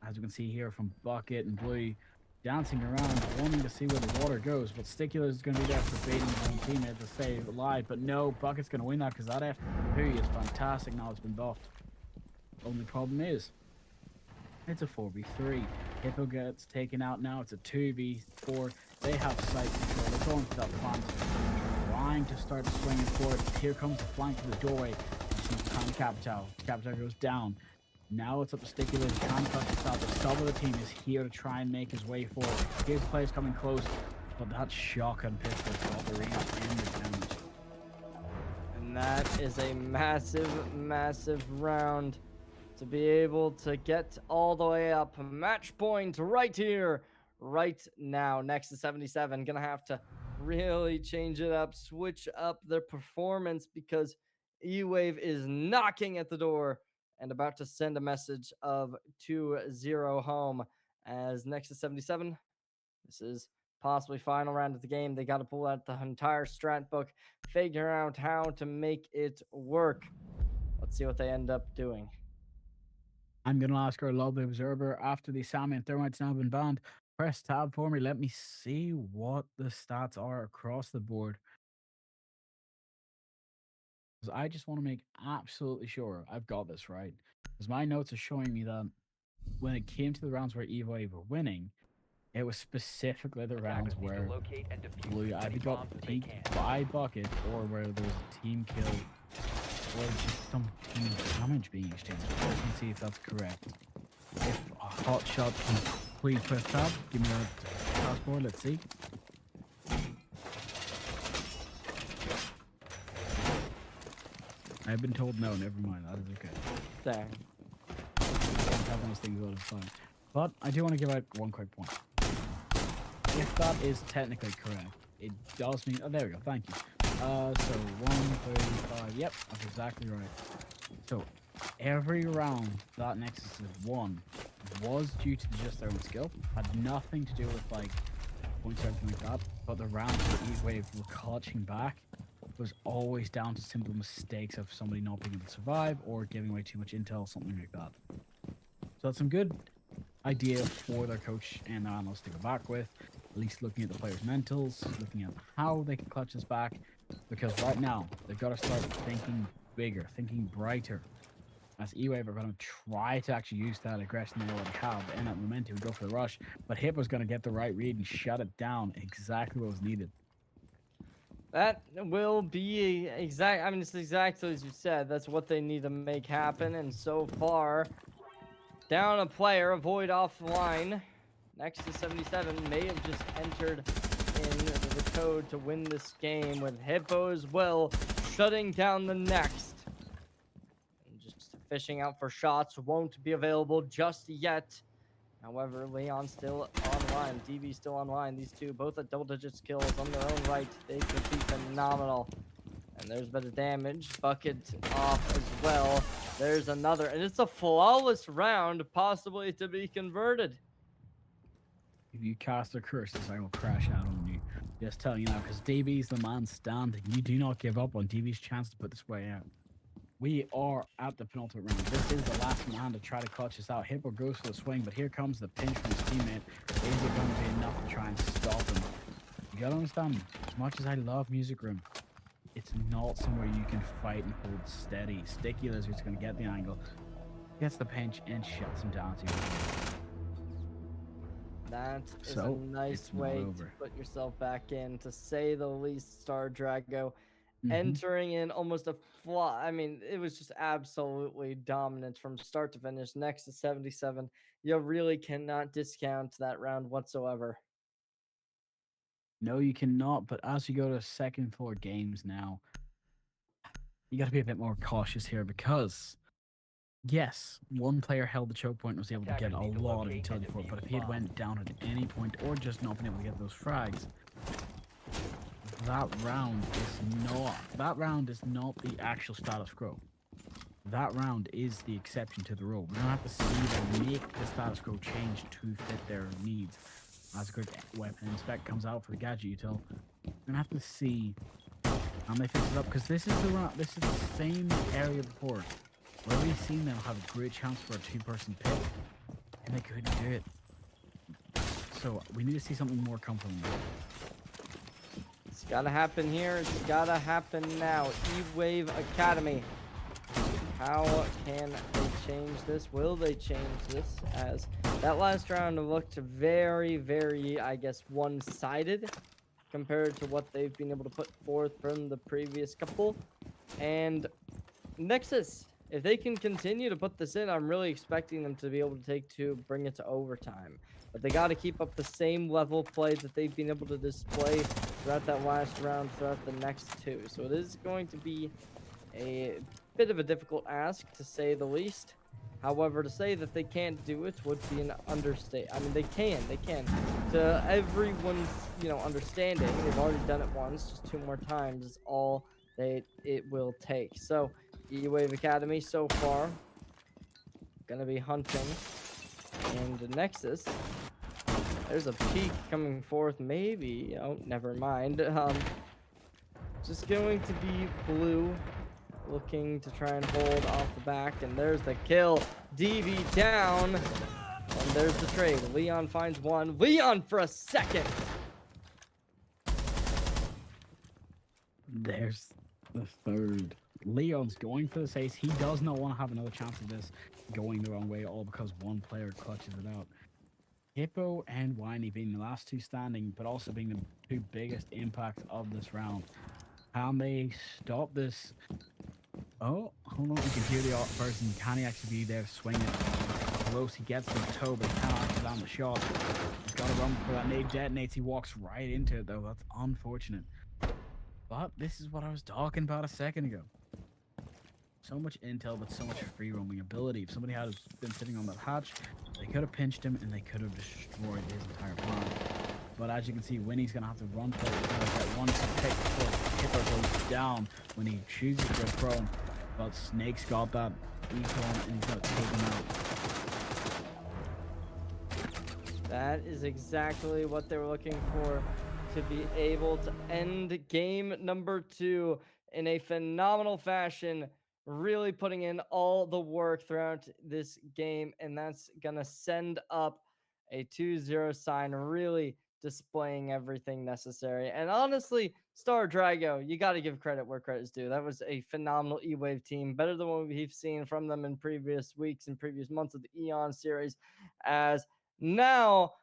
as we can see here from Bucket and Blue, dancing around, wanting to see where the water goes, but Stickler is going to be there for baiting his own teammate to stay alive. But no, Bucket's going to win that because that F2 is fantastic. Now it's been buffed. Only problem is, it's a 4v3. Hippo gets taken out now. It's a 2v4. They have sight control. They're going for that flank, trying to start swinging for it. Here comes the flank to the doorway. She's trying to Capital. Capital goes down. Now it's up to Stickler. He can't touch the stop. The sub of the team is here to try and make his way forward. Here's the players coming close, but that shotgun pistol got the range and the damage. And that is a massive, massive round to be able to get all the way up. Match point right here, right now. Nexus77 gonna have to really change it up, switch up their performance because eWAVE is knocking at the door and about to send a message of 2-0 home as Nexus77. This is possibly final round of the game. They got to pull out the entire strat book, figure out how to make it work. Let's see what they end up doing. I'm going to ask our lovely observer, after the Sammy and Thermite's now been banned, press tab for me. Let me see what the stats are across the board. Because I just want to make absolutely sure I've got this right. Because my notes are showing me that when it came to the rounds where eWAVE were winning, it was specifically the rounds where Blue either got peaked by Bucket or where there was a team kill or just some team damage being exchanged. Let's see if that's correct. If a hot shot can please press tab, give me a passport, let's see. I've been told no, never mind, that is okay. There. have those things all the time. But I do want to give out one quick point. If that is technically correct, it does mean. Oh, there we go. Thank you. So 135. Yep, that's exactly right. So every round that Nexus has won was due to just their own skill. Had nothing to do with like points or anything like that. But the rounds that eWAVE were clutching back was always down to simple mistakes of somebody not being able to survive or giving away too much intel, something like that. So that's some good idea for their coach and their analysts to go back with, at least looking at the players' mentals, looking at how they can clutch this back, because right now they've got to start thinking bigger, thinking brighter. As eWAVE are going to try to actually use that aggression they already have and that momentum and go for the rush, but Hippo's going to get the right read and shut it down exactly what was needed. That will be exact. I mean, it's exactly as you said. That's what they need to make happen. And so far, down a player, avoid offline. Nexus77 may have just entered in the code to win this game with Hippo as well, shutting down the next. And just fishing out for shots won't be available just yet. However, Leon's still online. DB still online. These two both at double-digit kills on their own right. They could be phenomenal. And there's a bit of damage. Bucket off as well. There's another. And it's a flawless round, possibly to be converted. If you cast a curses, I will crash out on you. Just telling you now, because DB's the man standing. You do not give up on DB's chance to put this way out. We are at the penultimate round. This is the last man to try to clutch us out. Hippo goes for the swing, but here comes the pinch from his teammate. Is it going to be enough to try and stop him? You gotta understand, as much as I love Music Room, it's not somewhere you can fight and hold steady. Sticky Lizard's going to get the angle, gets the pinch, and shuts him down. That is a nice way to put yourself back in, to say the least. Star Drago entering in almost a flaw. I mean, it was just absolutely dominant from start to finish. Nexus77, you really cannot discount that round whatsoever. No, you cannot. But as you go to second floor games now, you got to be a bit more cautious here because, yes, one player held the choke point and was able to get a lot of utility for it. But if he had went down at any point or just not been able to get those frags, that round is not the actual status quo. That round is the exception to the rule. We don't have to see them make the status quo change to fit their needs. As a good weapon inspect comes out for the gadget util, we're gonna have to see how they fix it up, because this is the same area before where we've seen them have a great chance for a two-person pick and they couldn't do it. So we need to see something more come from them. It's gotta happen here. It's gotta happen now. eWAVE Academy. How can they change this? Will they change this? As that last round looked very, very, I guess, one-sided compared to what they've been able to put forth from the previous couple. And Nexus, if they can continue to put this in, I'm really expecting them to be able to bring it to overtime. But they got to keep up the same level play that they've been able to display throughout that last round, throughout the next two. So it is going to be a bit of a difficult ask, to say the least. However, to say that they can't do it would be an understatement. I mean, they can. To everyone's, understanding, they've already done it once. Just 2 more times is all it will take. So, eWAVE Academy so far gonna be hunting, and Nexus. There's a peek coming forth. Maybe. Oh, never mind. Just going to be blue, looking to try and hold off the back, and there's the kill. DV down, and there's the trade. Leon finds one. Leon for a second. There's the third. Leon's going for this ace. He does not want to have another chance of this going the wrong way, all because one player clutches it out. Hippo and Winey being the last two standing, but also being the 2 biggest impacts of this round. Can they stop this? Oh, hold on. You can hear the person. Can he actually be there swinging? Close. He gets the toe, but he can't actually land the shot. He's got to run for that nade. Detonates. He walks right into it, though. That's unfortunate. But this is what I was talking about a second ago. So much intel, but so much free roaming ability. If somebody had been sitting on that hatch, they could have pinched him and they could have destroyed his entire plan. But as you can see, Winnie's going to have to run for it because that one pick before Kipper goes down when he chooses to go prone. But Snake's got that econ and he's going to take him out. That is exactly what they were looking for, to be able to end game number 2 in a phenomenal fashion, really putting in all the work throughout this game, and that's gonna send up a 2-0 sign, really displaying everything necessary. And honestly, Star Drago, you got to give credit where credit's due. That was a phenomenal eWAVE team, better than what we've seen from them in previous weeks and previous months of the Eon series, as now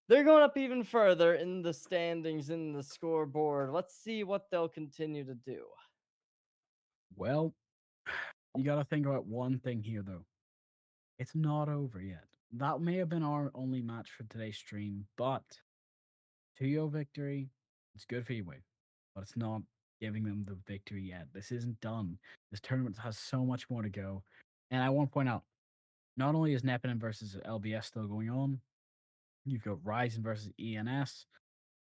they're going up even further in the standings, in the scoreboard. Let's see what they'll continue to do. Well, you got to think about one thing here, though. It's not over yet. That may have been our only match for today's stream, but 2-0 victory, it's good for eWAVE, but it's not giving them the victory yet. This isn't done. This tournament has so much more to go. And I want to point out, not only is Nepenin versus LBS still going on, you've got Ryzen versus ENS,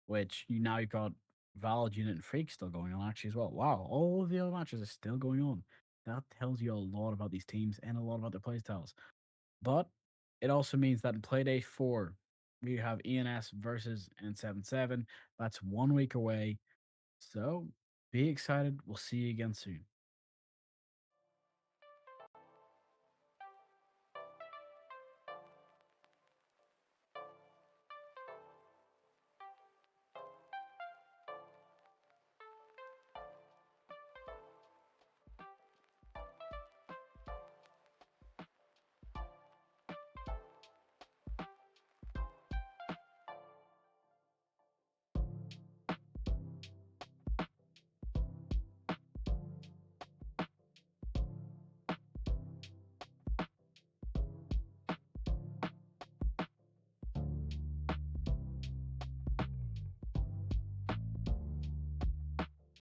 which you've got Valid Unit and Freak still going on actually as well. Wow, all of the other matches are still going on. That tells you a lot about these teams and a lot about their playstyles. But it also means that in Playday 4, we have ENS versus N77. That's 1 week away. So be excited. We'll see you again soon.